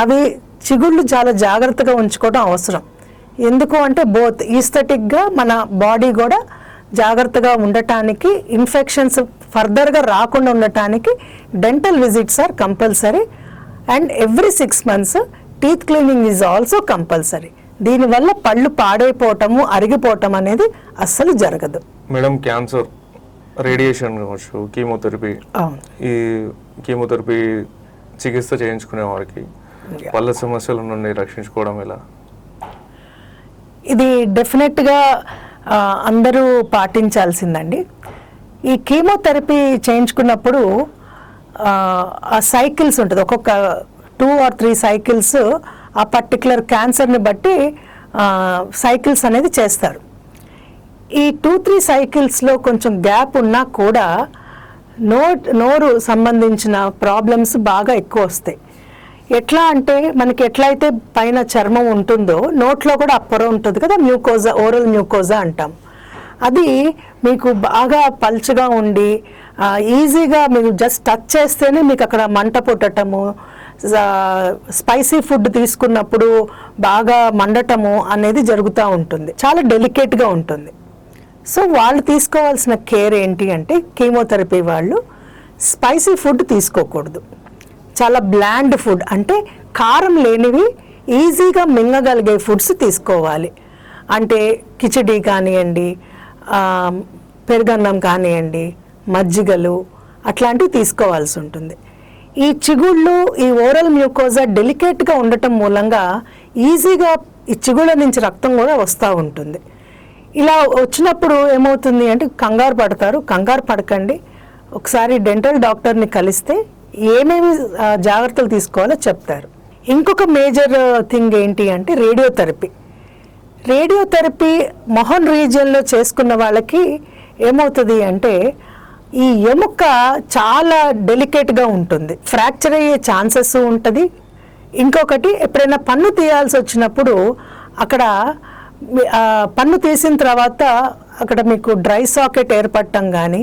అవి చిగుళ్ళు చాలా జాగ్రత్తగా ఉంచుకోవడం అవసరం. ఎందుకు అంటే బోత్ ఈస్థెటిక్గా మన బాడీ కూడా జాగ్రత్తగా ఉండటానికి, ఇన్ఫెక్షన్స్ ఫర్దర్గా రాకుండా ఉండటానికి dental visits are compulsory. And every 6 months teeth cleaning is also compulsory. దీనివల్ల పళ్ళు పాడైపోవటము, అరిగిపోవటం అనేది అస్సలు జరగదు. మేడం, క్యాన్సర్, రేడియేషన్ కావచ్చు, కీమోథెరపీ, ఈ కీమోథెరపీ చికిత్స చేయించుకునే వారికి పళ్ళ సమస్యల నుండి రక్షించుకోవడం ఎలా? ఇది డెఫినెట్గా అందరూ పాటించాల్సిందండి. ఈ కీమోథెరపీ చేయించుకున్నప్పుడు ఆ సైకిల్స్ ఉంటుంది, ఒక్కొక్క 2 or 3 cycles ఆ పర్టికులర్ క్యాన్సర్ని బట్టి సైకిల్స్ అనేది చేస్తారు. ఈ 2-3 cyclesలో కొంచెం గ్యాప్ ఉన్నా కూడా నోరు సంబంధించిన ప్రాబ్లమ్స్ బాగా ఎక్కువ వస్తాయి. ఎట్లా అంటే మనకి ఎట్లయితే పైన చర్మం ఉంటుందో నోట్లో కూడా ఆ పొర ఉంటుంది కదా, మ్యూకోజా, ఓరల్ మ్యూకోజా అంటాం. అది మీకు బాగా పల్చగా ఉండి ఈజీగా మీరు జస్ట్ టచ్ చేస్తేనే మీకు అక్కడ మంట పుట్టటము, స్పైసీ ఫుడ్ తీసుకున్నప్పుడు బాగా మండటము అనేది జరుగుతూ ఉంటుంది. చాలా డెలికేట్గా ఉంటుంది. సో వాళ్ళు తీసుకోవాల్సిన కేర్ ఏంటి అంటే కీమోథెరపీ వాళ్ళు స్పైసీ ఫుడ్ తీసుకోకూడదు. చాలా బ్లాండ్ ఫుడ్ అంటే కారం లేనివి ఈజీగా మింగగలిగే ఫుడ్స్ తీసుకోవాలి. అంటే కిచిడి కానివ్వండి, పెరుగన్నం కానివ్వండి, మజ్జిగలు అట్లాంటివి తీసుకోవాల్సి ఉంటుంది. ఈ చిగుళ్ళు, ఈ ఓరల్ మ్యూకోజా డెలికేట్గా ఉండటం మూలంగా ఈజీగా ఈ చిగుళ్ళ నుంచి రక్తం కూడా వస్తూ ఉంటుంది. ఇలా వచ్చినప్పుడు ఏమవుతుంది అంటే కంగారు పడతారు. కంగారు పడకండి, ఒకసారి డెంటల్ డాక్టర్ని కలిస్తే ఏమేమి జాగ్రత్తలు తీసుకోవాలో చెప్తారు. ఇంకొక మేజర్ థింగ్ ఏంటి అంటే రేడియోథెరపీ. రేడియోథెరపీ మొహం రీజియన్లో చేసుకున్న వాళ్ళకి ఏమవుతుంది అంటే ఈ ఎముక చాలా డెలికేట్గా ఉంటుంది, ఫ్రాక్చర్ అయ్యే ఛాన్సెస్ ఉంటుంది. ఇంకొకటి ఎప్పుడైనా పన్ను తీయాల్సి వచ్చినప్పుడు అక్కడ పన్ను తీసిన తర్వాత అక్కడ మీకు డ్రై సాకెట్ ఏర్పడటం కానీ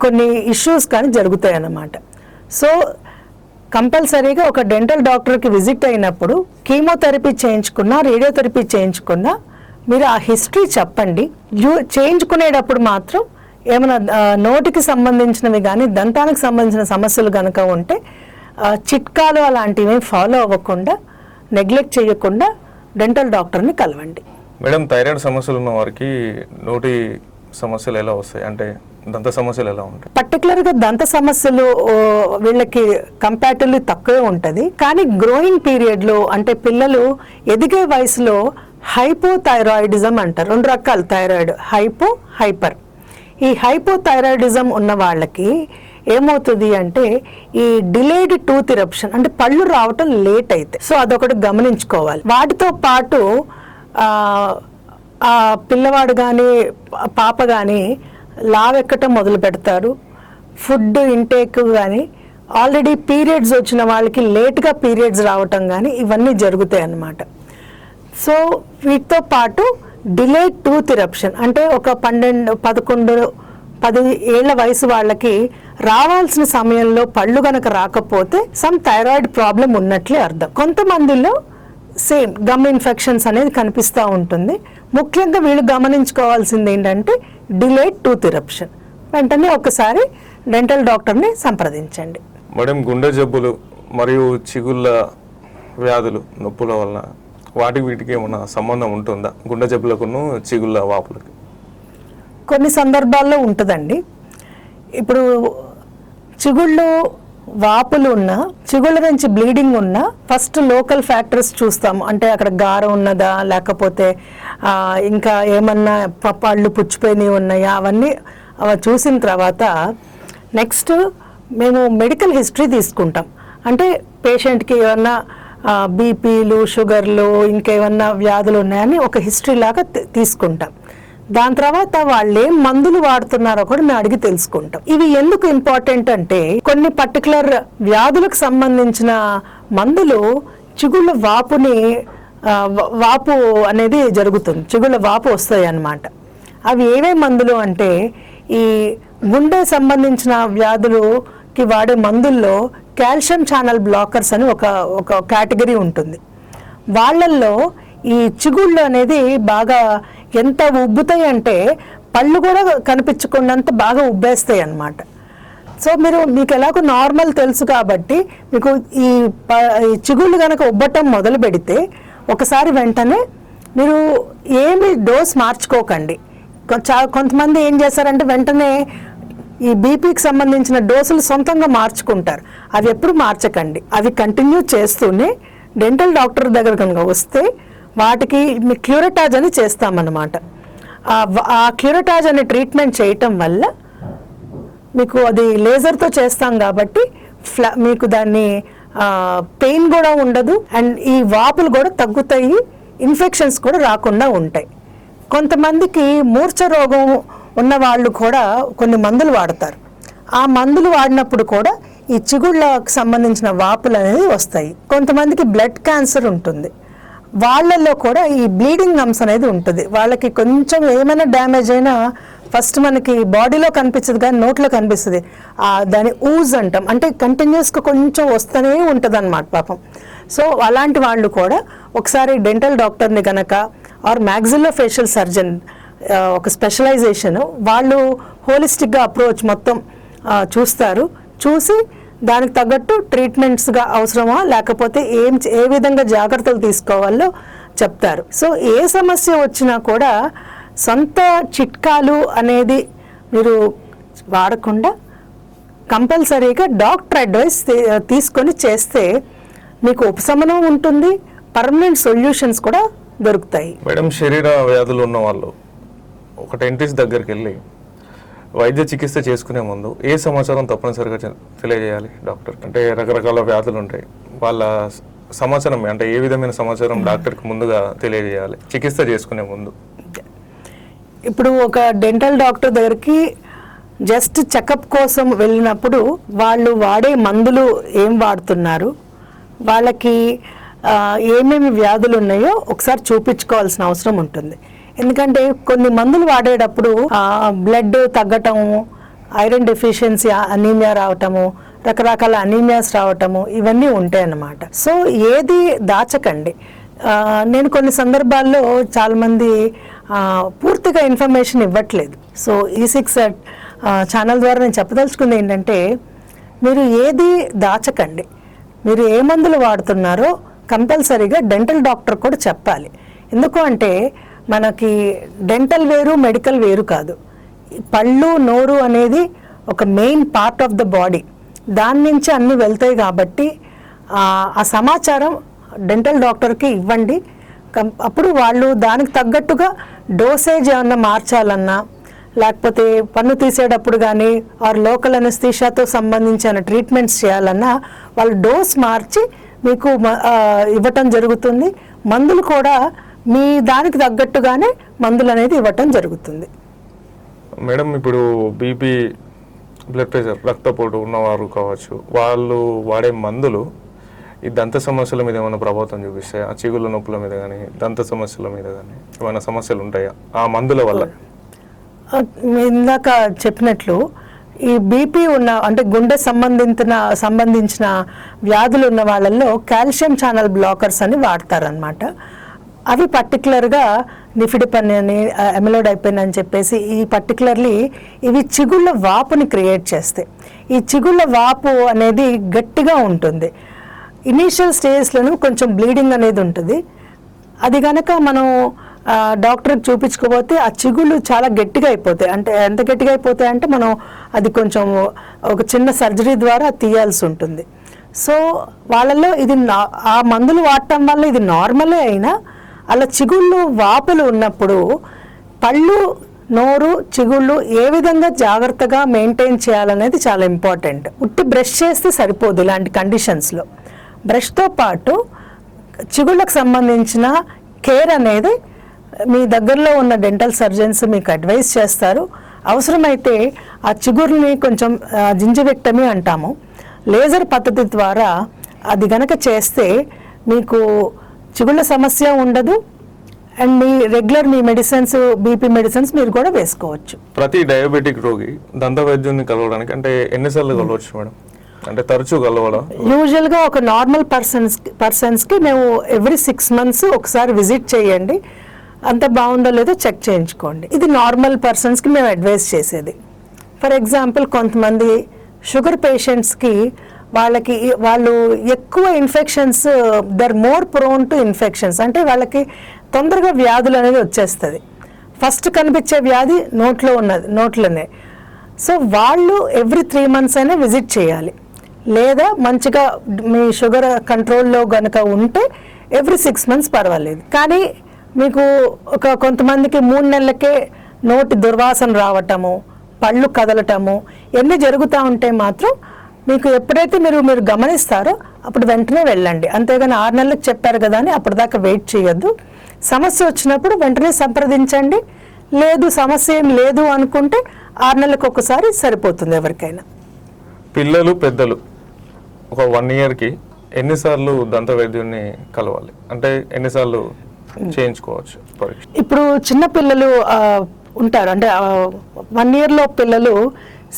కొన్ని ఇష్యూస్ కానీ జరుగుతాయి అన్నమాట. సో కంపల్సరీగా ఒక డెంటల్ డాక్టర్కి విజిట్ అయినప్పుడు కీమోథెరపీ చేయించుకున్నా, రేడియోథెరపీ చేయించుకున్నా మీరు ఆ హిస్టరీ చెప్పండి. చేయించుకునేటప్పుడు మాత్రం ఏమైనా నోటికి సంబంధించినవి కానీ దంతానికి సంబంధించిన సమస్యలు కనుక ఉంటే చిట్కాలు అలాంటివి ఫాలో అవ్వకుండా, నెగ్లెక్ట్ చేయకుండా డెంటల్ డాక్టర్ని కలవండి. మేడం, థైరాయిడ్ సమస్యలు ఉన్న వారికి నోటి సమస్యలు ఎలా వస్తాయి, అంటే దంత సమస్యలు ఎలా ఉంటాయి? పర్టికులర్గా దంత సమస్యలు వీళ్ళకి కంపారిటివ్లీ తక్కువే ఉంటుంది. కానీ గ్రోయింగ్ పీరియడ్లో అంటే పిల్లలు ఎదిగే వయసులో హైపోథైరాయిడిజం అంటారు. 2 రకాల థైరాయిడ్, హైపో, హైపర్. ఈ హైపోథైరాయిడిజం ఉన్న వాళ్ళకి ఏమవుతుంది అంటే ఈ డిలేడ్ టూత్ ఇరప్షన్ అంటే పళ్ళు రావటం లేట్ అయితే, సో అదొకటి గమనించుకోవాలి. వాటితో పాటు ఆ పిల్లవాడు కానీ పాప కానీ లావెక్కటం మొదలు పెడతారు. ఫుడ్ ఇంటేక్ కానీ, ఆల్రెడీ పీరియడ్స్ వచ్చిన వాళ్ళకి లేట్గా పీరియడ్స్ రావటం కానీ ఇవన్నీ జరుగుతాయి అన్నమాట. సో వీటితో పాటు డిలేడ్ టూత్ ఇరప్షన్ అంటే ఒక 12-10 ఏళ్ల వయసు వాళ్ళకి రావాల్సిన సమయంలో పళ్ళు గనక రాకపోతే సమ్ థైరాయిడ్ ప్రాబ్లం ఉన్నట్లే అర్థం. కొంతమందిలో సేమ్ గమ్ ఇన్ఫెక్షన్స్ అనేది కనిపిస్తూ ఉంటుంది. ముఖ్యంగా వీళ్ళు గమనించుకోవాల్సింది ఏంటంటే డిలేడ్ టూత్ ఇరప్షన్. వెంటనే ఒకసారి డెంటల్ డాక్టర్ని సంప్రదించండి. మేడం, గుండె జబ్బులు మరియు చిగుళ్ళ వ్యాధులు నొప్పుల వలన వీటికి ఏమైనా సంబంధం ఉంటుందా? గుండె జబ్బులకును చిగుళ్ళ వాపులకి కొన్ని సందర్భాల్లో ఉంటుందండి. ఇప్పుడు చిగుళ్ళు వాపులు ఉన్నా, చిగుళ్ళ నుంచి బ్లీడింగ్ ఉన్నా ఫస్ట్ లోకల్ ఫ్యాక్టర్స్ చూస్తాము. అంటే అక్కడ గారం ఉన్నదా, లేకపోతే ఇంకా ఏమన్నా పళ్ళు పుచ్చిపోయినవి ఉన్నాయా, అవన్నీ చూసిన తర్వాత నెక్స్ట్ మేము మెడికల్ హిస్టరీ తీసుకుంటాం. అంటే పేషెంట్కి ఏమన్నా బీపీలు, షుగర్లు, ఇంకేమన్నా వ్యాధులు ఉన్నాయని ఒక హిస్టరీ లాగా తీసుకుంటాం. దాని తర్వాత వాళ్ళు ఏం మందులు వాడుతున్నారో కూడా మేము అడిగి తెలుసుకుంటాం. ఇవి ఎందుకు ఇంపార్టెంట్ అంటే కొన్ని పర్టికులర్ వ్యాధులకు సంబంధించిన మందులు చిగుళ్ళ వాపు అనేది జరుగుతుంది, చిగుళ్ళ వాపు వస్తాయి అన్నమాట. అవి ఏవే మందులు అంటే ఈ గుండె సంబంధించిన వ్యాధులకి వాడే మందుల్లో కాల్షియం ఛానల్ బ్లాకర్స్ అని ఒక కేటగిరీ ఉంటుంది. వాళ్ళల్లో ఈ చిగుళ్ళు అనేది బాగా ఎంత ఉబ్బుతాయి అంటే పళ్ళు కూడా కనిపించకుండాంత బాగా ఉబ్బేస్తాయి అన్నమాట. సో మీకు ఎలాగో నార్మల్ తెలుసు కాబట్టి మీకు ఈ చిగుళ్ళు కనుక ఉబ్బటం మొదలు పెడితే ఒకసారి వెంటనే మీరు ఏమి డోస్ మార్చుకోకండి. కొంతమంది ఏం చేస్తారంటే వెంటనే ఈ బీపీకి సంబంధించిన డోసులు సొంతంగా మార్చుకుంటారు. అవి ఎప్పుడు మార్చకండి. అవి కంటిన్యూ చేస్తూనే డెంటల్ డాక్టర్ దగ్గర కనుక వస్తే వాటికి మీ క్యూరటాజ్ అని చేస్తామన్నమాట. ఆ క్యూరటాజ్ అనే ట్రీట్మెంట్ చేయటం వల్ల మీకు అది లేజర్తో చేస్తాం కాబట్టి మీకు దాన్ని పెయిన్ కూడా ఉండదు, అండ్ ఈ వాపులు కూడా తగ్గుతాయి, ఇన్ఫెక్షన్స్ కూడా రాకుండా ఉంటాయి. కొంతమందికి మూర్ఛ రోగం ఉన్న వాళ్ళు కూడా కొన్ని మందులు వాడతారు. ఆ మందులు వాడినప్పుడు కూడా ఈ చిగుళ్ళకు సంబంధించిన వాపులు అనేది వస్తాయి. కొంతమందికి బ్లడ్ క్యాన్సర్ ఉంటుంది, వాళ్ళల్లో కూడా ఈ బ్లీడింగ్ గమ్స్ అనేది ఉంటుంది. వాళ్ళకి కొంచెం ఏమైనా డ్యామేజ్ అయినా ఫస్ట్ మనకి బాడీలో కనిపించదు కానీ నోట్లో కనిపిస్తుంది. దాని ఊజ్ అంటాం, అంటే కంటిన్యూస్గా కొంచెం వస్తూనే ఉంటుంది అన్నమాట పాపం. సో అలాంటి వాళ్ళు కూడా ఒకసారి డెంటల్ డాక్టర్ని కనుక ఆర్ మ్యాక్సిలోఫేషియల్ సర్జన్ ఒక స్పెషలైజేషన్, వాళ్ళు హోలిస్టిక్గా అప్రోచ్ మొత్తం చూస్తారు. చూసి దానికి తగ్గట్టు ట్రీట్మెంట్స్గా అవసరమా లేకపోతే ఏ విధంగా జాగ్రత్తలు తీసుకోవాలో చెప్తారు. సో ఏ సమస్య వచ్చినా కూడా సొంత చిట్కాలు అనేది మీరు వాడకుండా కంపల్సరీగా డాక్టర్ అడ్వైస్ తీసుకొని చేస్తే మీకు ఉపశమనం ఉంటుంది, పర్మనెంట్ సొల్యూషన్స్ కూడా దొరుకుతాయి. మేడం, శరీర వ్యాధులు ఉన్న వాళ్ళు ఒక డెంటిస్ట్ దగ్గరికి వెళ్ళి వైద్య చికిత్స చేసుకునే ముందు ఏ సమాచారం తప్పనిసరిగా తెలియజేయాలి డాక్టర్? అంటే రకరకాల వ్యాధులు ఉంటాయి, వాళ్ళ సమాచారం అంటే ఏ విధమైన సమాచారం డాక్టర్కి ముందుగా తెలియజేయాలి చికిత్స చేసుకునే ముందు? ఇప్పుడు ఒక డెంటల్ డాక్టర్ దగ్గరికి జస్ట్ చెకప్ కోసం వెళ్ళినప్పుడు వాళ్ళు వాడే మందులు ఏం వాడుతున్నారు, వాళ్ళకి ఏమేమి వ్యాధులు ఉన్నాయో ఒకసారి చూపించుకోవాల్సిన అవసరం ఉంటుంది. ఎందుకంటే కొన్ని మందులు వాడేటప్పుడు బ్లడ్ తగ్గటము, ఐరన్ డెఫిషియన్సీ అనీమియా రావటము, రకరకాల అనీమియాస్ రావటము, ఇవన్నీ ఉంటాయి అన్నమాట. సో ఏది దాచకండి. నేను కొన్ని సందర్భాల్లో చాలామంది పూర్తిగా ఇన్ఫర్మేషన్ ఇవ్వట్లేదు. సో E6 ఛానల్ ద్వారా నేను చెప్పదలుచుకుంది ఏంటంటే మీరు ఏది దాచకండి. మీరు ఏ మందులు వాడుతున్నారో కంపల్సరీగా డెంటల్ డాక్టర్ కూడా చెప్పాలి. ఎందుకు అంటే మనకి డెంటల్ వేరు, మెడికల్ వేరు కాదు. పళ్ళు, నోరు అనేది ఒక main part of the body, దాని నుంచి అన్నీ వెళ్తాయి కాబట్టి ఆ సమాచారం డెంటల్ డాక్టర్కి ఇవ్వండి. అప్పుడు వాళ్ళు దానికి తగ్గట్టుగా డోసేజ్ ఏమన్నా మార్చాలన్నా, లేకపోతే పన్ను తీసేటప్పుడు కానీ ఆర్ లోకల్ అనస్థీషియాతో సంబంధించిన ట్రీట్మెంట్స్ చేయాలన్నా వాళ్ళు డోస్ మార్చి మీకు ఇవ్వటం జరుగుతుంది. మందులు కూడా మీ దానికి తగ్గట్టుగానే మందులు అనేది ఇవ్వటం జరుగుతుంది. మేడం, ఇప్పుడు బీపీ, బ్లడ్ ప్రెషర్, రక్తపోటు ఉన్నవారు కావచ్చు, వాళ్ళు వాడే మందులు ఈ దంత సమస్యల మీద ఏమైనా ప్రభావం చూపిస్తాయా? ఆ చిగుళ్ళ నొప్పుల మీద కానీ దంత సమస్యల మీద కానీ ఏమైనా సమస్యలు ఉంటాయా ఆ మందుల వల్ల? ఇందాక చెప్పినట్లు ఈ బీపీ ఉన్న అంటే గుండె సంబంధించిన వ్యాధులు ఉన్న వాళ్ళల్లో కాల్షియం ఛానల్ బ్లాకర్స్ అని వాడతారనమాట. అవి పర్టికులర్గా నిఫిడిపన్ అని ఎమిలోడైపెన్ అని చెప్పేసి ఈ పర్టికులర్లీ ఇవి చిగుళ్ళ వాపుని క్రియేట్ చేస్తాయి. ఈ చిగుళ్ళ వాపు అనేది గట్టిగా ఉంటుంది. ఇనీషియల్ స్టేజ్లను కొంచెం బ్లీడింగ్ అనేది ఉంటుంది. అది కనుక మనం డాక్టర్కి చూపించుకోపోతే ఆ చిగుళ్ళు చాలా గట్టిగా అయిపోతాయి. అంటే ఎంత గట్టిగా అయిపోతాయి అంటే మనం అది కొంచెం ఒక చిన్న సర్జరీ ద్వారా తీయాల్సి ఉంటుంది. సో వాళ్ళలో ఇది ఆ మందులు వాడటం వల్ల ఇది నార్మలే అయినా అలా చిగుళ్ళు వాపులు ఉన్నప్పుడు పళ్ళు, నోరు, చిగుళ్ళు ఏ విధంగా జాగ్రత్తగా మెయింటైన్ చేయాలనేది చాలా ఇంపార్టెంట్. ఉట్టి బ్రష్ చేస్తే సరిపోదు ఇలాంటి కండిషన్స్లో. బ్రష్తో పాటు చిగుళ్ళకు సంబంధించిన కేర్ అనేది మీ దగ్గరలో ఉన్న డెంటల్ సర్జన్స్ మీకు అడ్వైస్ చేస్తారు. అవసరమైతే ఆ చిగురుని కొంచెం జింజివెక్టమీ అంటాము, లేజర్ పద్ధతి ద్వారా అది గనక చేస్తే మీకు చిగుళ్ళ సమస్య ఉండదు. And me regular me medicines, BP medicines మీరు కూడా వేసుకోవచ్చు. ప్రతి డయాబెటిక్ రోగి దంత వైద్యుని కలవడానికి అంటే ఎన్నిసార్లు కలవచ్చు మేడం? అంటే తరచూ కలవడం? యూజువల్గా ఒక నార్మల్ పర్సన్స్కి మేము ఎవ్రీ 6 months ఒకసారి విజిట్ చేయండి. అంత బాగుందో లేదో చెక్ చేయించుకోండి. ఇది నార్మల్ పర్సన్స్కి మేము అడ్వైస్ చేసేది. ఫర్ ఎగ్జాంపుల్ కొంతమంది షుగర్ పేషెంట్స్కి వాళ్ళు ఎక్కువ infections, they're more prone to infections. అంటే వాళ్ళకి తొందరగా వ్యాధులు అనేది వచ్చేస్తుంది. ఫస్ట్ కనిపించే వ్యాధి నోట్లోనే. సో వాళ్ళు ఎవ్రీ 3 months అయినా విజిట్ చేయాలి. లేదా మంచిగా మీ షుగర్ కంట్రోల్లో కనుక ఉంటే ఎవ్రీ 6 months పర్వాలేదు. కానీ మీకు కొంతమందికి 3 నెలలకే నోటి దుర్వాసన రావటము, పళ్ళు కదలటము ఇవన్నీ జరుగుతూ ఉంటే మాత్రం మీకు ఎప్పుడైతే మీరు గమనిస్తారో అప్పుడు వెంటనే వెళ్ళండి. అంతేగాని 6 నెలలకు చెప్పారు కదా అని అప్పటిదాకా వెయిట్ చేయొద్దు. సమస్య వచ్చినప్పుడు వెంటనే సంప్రదించండి. లేదు సమస్య ఏం లేదు అనుకుంటే 6 నెలలకు ఒకసారి సరిపోతుంది ఎవరికైనా. పిల్లలు, పెద్దలు ఒక 1 yearకి ఎన్నిసార్లు దంత వైద్యుని కలవాలి? అంటే ఎన్నిసార్లు చేయించుకోవచ్చు పరీక్ష? ఇప్పుడు చిన్న పిల్లలు ఉంటారు, అంటే 1 year లోపు పిల్లలు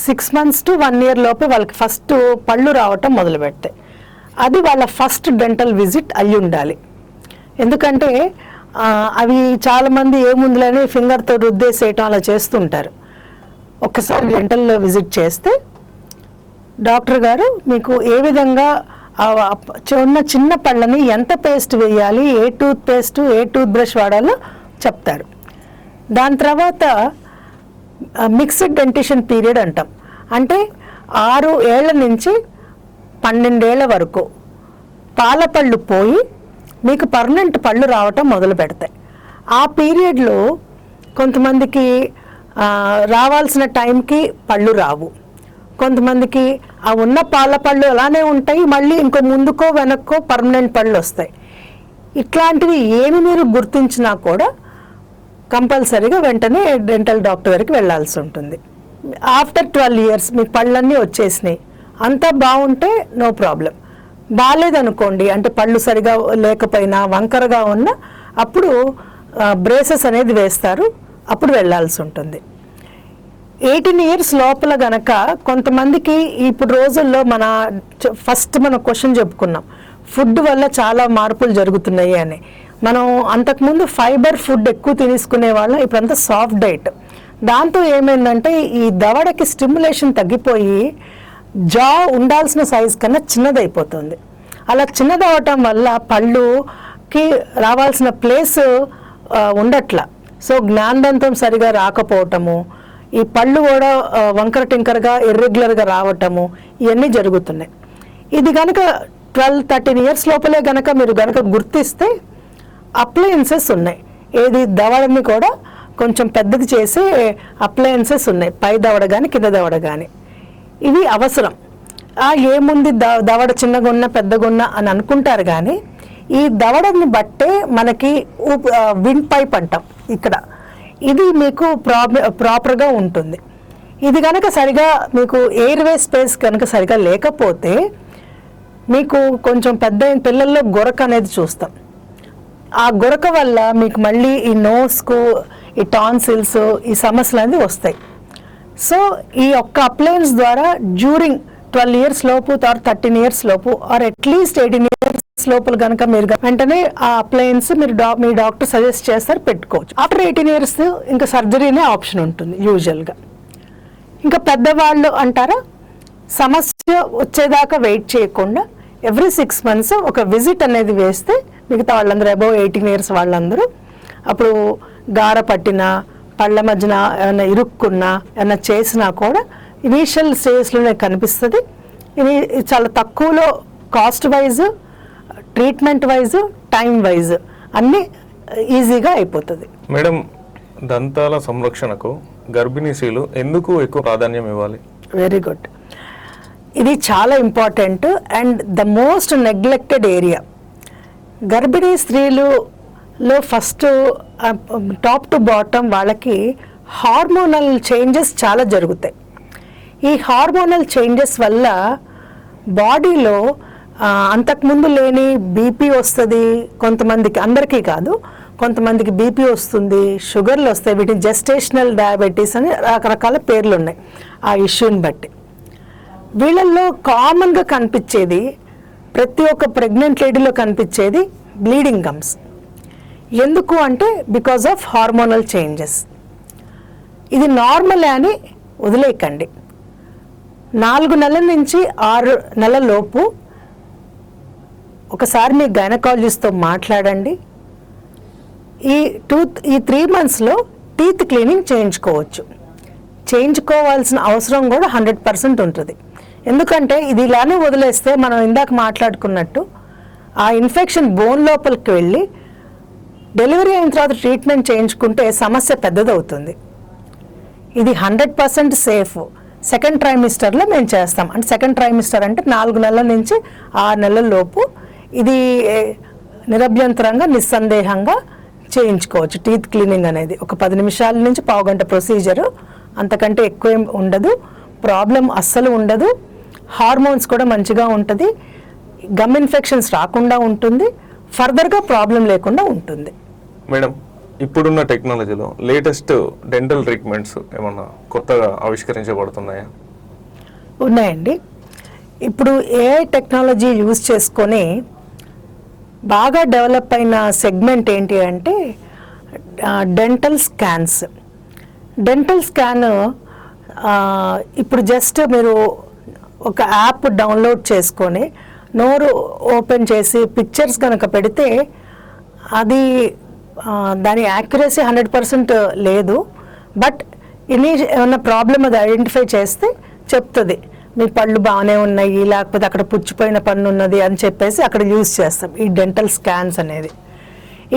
6 months to 1 year లోపే వాళ్ళకి ఫస్ట్ పళ్ళు రావటం మొదలు పెడతాయి. అది వాళ్ళ ఫస్ట్ డెంటల్ విజిట్ అయ్యి ఉండాలి. ఎందుకంటే అవి చాలామంది ఏముందులని ఫింగర్తో రుద్దేసేయటం అలా చేస్తుంటారు. ఒక్కసారి డెంటల్ విజిట్ చేస్తే డాక్టర్ గారు మీకు ఏ విధంగా చిన్న పళ్ళని ఎంత పేస్ట్ వేయాలి, ఏ టూత్ పేస్ట్, ఏ టూత్ బ్రష్ వాడాలో చెప్తారు. దాని తర్వాత మిక్స్డ్ డెంటిషన్ పీరియడ్ అంటాం. అంటే 6 ఏళ్ల నుంచి 12 ఏళ్ల వరకు పాల పళ్ళు పోయి మీకు పర్మనెంట్ పళ్ళు రావటం మొదలు పెడతాయి. ఆ పీరియడ్లో కొంతమందికి రావాల్సిన టైంకి పళ్ళు రావు, కొంతమందికి ఆ ఉన్న పాల పళ్ళు అలానే ఉంటాయి, మళ్ళీ ఇంకో ముందుకో వెనక్కో పర్మనెంట్ పళ్ళు వస్తాయి. ఇట్లాంటివి ఏమి మీరు గుర్తించినా కూడా కంపల్సరీగా వెంటనే డెంటల్ డాక్టర్ దగ్గరికి వెళ్ళాల్సి ఉంటుంది. ఆఫ్టర్ 12 years మీకు పళ్ళన్నీ వచ్చేసినాయి, అంతా బాగుంటే నో ప్రాబ్లం. బాగాలేదనుకోండి, అంటే పళ్ళు సరిగా లేకపోయినా వంకరగా ఉన్నా అప్పుడు బ్రేసెస్ అనేది వేస్తారు, అప్పుడు వెళ్ళాల్సి ఉంటుంది. 18 years లోపల గనక కొంతమందికి ఇప్పుడు రోజుల్లో ఫస్ట్ మనం క్వశ్చన్ చెప్పుకున్నాం, ఫుడ్ వల్ల చాలా మార్పులు జరుగుతున్నాయి అని. మనం అంతకుముందు ఫైబర్ ఫుడ్ ఎక్కువ తీసుకునే వాళ్ళం, ఇప్పుడంతా సాఫ్ట్ డైట్. దాంతో ఏమైందంటే ఈ దవడకి స్టిమ్యులేషన్ తగ్గిపోయి జా ఉండాల్సిన సైజ్ కన్నా చిన్నదైపోతుంది. అలా చిన్నదవటం వల్ల పళ్ళుకి రావాల్సిన ప్లేస్ ఉండట్లా. సో జ్ఞానదంతం సరిగా రాకపోవటము, ఈ పళ్ళు కూడా వంకర టింకరగా ఇర్రెగ్యులర్గా రావటము ఇవన్నీ జరుగుతున్నాయి. ఇది కనుక 12-13 years లోపలే కనుక మీరు కనుక గుర్తిస్తే అప్లయన్సెస్ ఉన్నాయి. ఏది దవడని కూడా కొంచెం పెద్దది చేసే అప్లయన్సెస్ ఉన్నాయి, పై దవడ కానీ కింద దవడ కానీ. ఇవి అవసరం. ఏముంది దవడ చిన్నగా ఉన్నా పెద్దగా ఉన్నా అని అనుకుంటారు, కానీ ఈ దవడని బట్టే మనకి విండ్ పైప్ అంటాం ఇక్కడ, ఇది మీకు ప్రాపర్గా ఉంటుంది. ఇది కనుక సరిగా మీకు ఎయిర్వే స్పేస్ కనుక సరిగా లేకపోతే మీకు కొంచెం పెద్ద పిల్లల్లో గొరక అనేది చూస్తాం. ఆ గొరక వల్ల మీకు మళ్ళీ ఈ నోస్కు ఈ టాన్సిల్స్ ఈ సమస్యలు అనేది వస్తాయి. సో ఈ ఒక్క అప్లయన్స్ ద్వారా డ్యూరింగ్ 12 years లోపు ఆర్ 13 years లోపు ఆర్ అట్లీస్ట్ 18 years లోపల కనుక మీరు వెంటనే ఆ అప్లయన్స్ మీరు మీ డాక్టర్ సజెస్ట్ చేస్తారు, పెట్టుకోవచ్చు. ఆఫ్టర్ 18 years ఇంకా సర్జరీనే ఆప్షన్ ఉంటుంది యూజువల్గా. ఇంకా పెద్దవాళ్ళు అంటారా, సమస్య వచ్చేదాకా వెయిట్ చేయకుండా ఎవ్రీ 6 months ఒక విజిట్ అనేది వేస్తే మిగతా వాళ్ళందరూ అబౌవ్ 18 years వాళ్ళందరూ అప్పుడు గార పట్టినా పళ్ళ మధ్యన ఏమైనా ఇరుక్కున్నా ఏమైనా చేసినా కూడా ఇనీషియల్ స్టేజ్లోనే కనిపిస్తుంది. ఇది చాలా తక్కువలో cost wise, treatment wise, time wise అన్నీ ఈజీగా అయిపోతుంది. మేడం, దంతాల సంరక్షణకు గర్భిణీ స్త్రీలు ఎందుకు ఎక్కువ ప్రాధాన్యం ఇవ్వాలి? Very good. ఇది చాలా important and the most neglected area. గర్భిణీ స్త్రీలలో ఫస్ట్ టాప్ టు బాటమ్ వాళ్ళకి హార్మోనల్ చేంజెస్ చాలా జరుగుతాయి. ఈ హార్మోనల్ చేంజెస్ వల్ల బాడీలో అంతకుముందు లేని బీపీ వస్తుంది కొంతమందికి, అందరికీ కాదు, కొంతమందికి బీపీ వస్తుంది, షుగర్లు వస్తాయి. వీటిని జెస్టేషనల్ డయాబెటీస్ అని రకరకాల పేర్లు ఉన్నాయి ఆ ఇష్యూని బట్టి. వీళ్ళల్లో కామన్గా కనిపించేది, ప్రతి ఒక్క ప్రెగ్నెంట్ లేడీలో కనిపించేది బ్లీడింగ్ గమ్స్. ఎందుకు అంటే బికాజ్ ఆఫ్ హార్మోనల్ చేంజెస్. ఇది నార్మల్ అని వదిలేయకండి. 4 నెలల నుంచి 6 నెలల లోపు ఒకసారి మీ గైనకాలజిస్ట్తో మాట్లాడండి. ఈ 3 monthsలో టీత్ క్లీనింగ్ చేయించుకోవచ్చు. చేయించుకోవాల్సిన అవసరం కూడా 100% ఉంటుంది. ఎందుకంటే ఇది ఇలానే వదిలేస్తే మనం ఇందాక మాట్లాడుకున్నట్టు ఆ ఇన్ఫెక్షన్ బోన్ లోపలికి వెళ్ళి డెలివరీ అయిన తర్వాత ట్రీట్మెంట్ చేయించుకుంటే సమస్య పెద్దదవుతుంది. ఇది 100% సేఫ్. సెకండ్ ట్రైమిస్టర్లో మేము చేస్తాం. అంటే సెకండ్ ట్రైమిస్టర్ అంటే 4 నెలల నుంచి 6 నెలల లోపు ఇది నిరభ్యంతరంగా నిస్సందేహంగా చేయించుకోవచ్చు. టీత్ క్లీనింగ్ అనేది ఒక 10 నిమిషాల నుంచి పావు గంట ప్రొసీజరు, అంతకంటే ఎక్కువ ఏం ఉండదు. ప్రాబ్లం అస్సలు ఉండదు. హార్మోన్స్ కూడా మంచిగా ఉంటుంది. గమ్ ఇన్ఫెక్షన్స్ రాకుండా ఉంటుంది. ఫర్దర్గా ప్రాబ్లం లేకుండా ఉంటుంది. మేడం, ఇప్పుడున్న టెక్నాలజీలో లేటెస్ట్ డెంటల్ ట్రీట్మెంట్స్ ఏమన్నా కొత్తగా ఆవిష్కరించబడుతున్నాయా? ఉన్నాయండి. ఇప్పుడు ఏఐ టెక్నాలజీ యూజ్ చేసుకొని బాగా డెవలప్ అయిన సెగ్మెంట్ ఏంటి అంటే డెంటల్ స్కాన్స్. డెంటల్ స్కాన్ ఇప్పుడు జస్ట్ మీరు ఒక యాప్ డౌన్లోడ్ చేసుకొని నోరు ఓపెన్ చేసి పిక్చర్స్ కనుక పెడితే అది దాని యాక్యురసీ 100% లేదు. బట్ ఏమన్నా ప్రాబ్లమ్ అది ఐడెంటిఫై చేస్తే చెప్తుంది, మీ పళ్ళు బాగానే ఉన్నాయి, లేకపోతే అక్కడ పుచ్చిపోయిన పన్ను ఉన్నది అని చెప్పేసి అక్కడ యూజ్ చేస్తాం ఈ డెంటల్ స్కాన్స్ అనేది.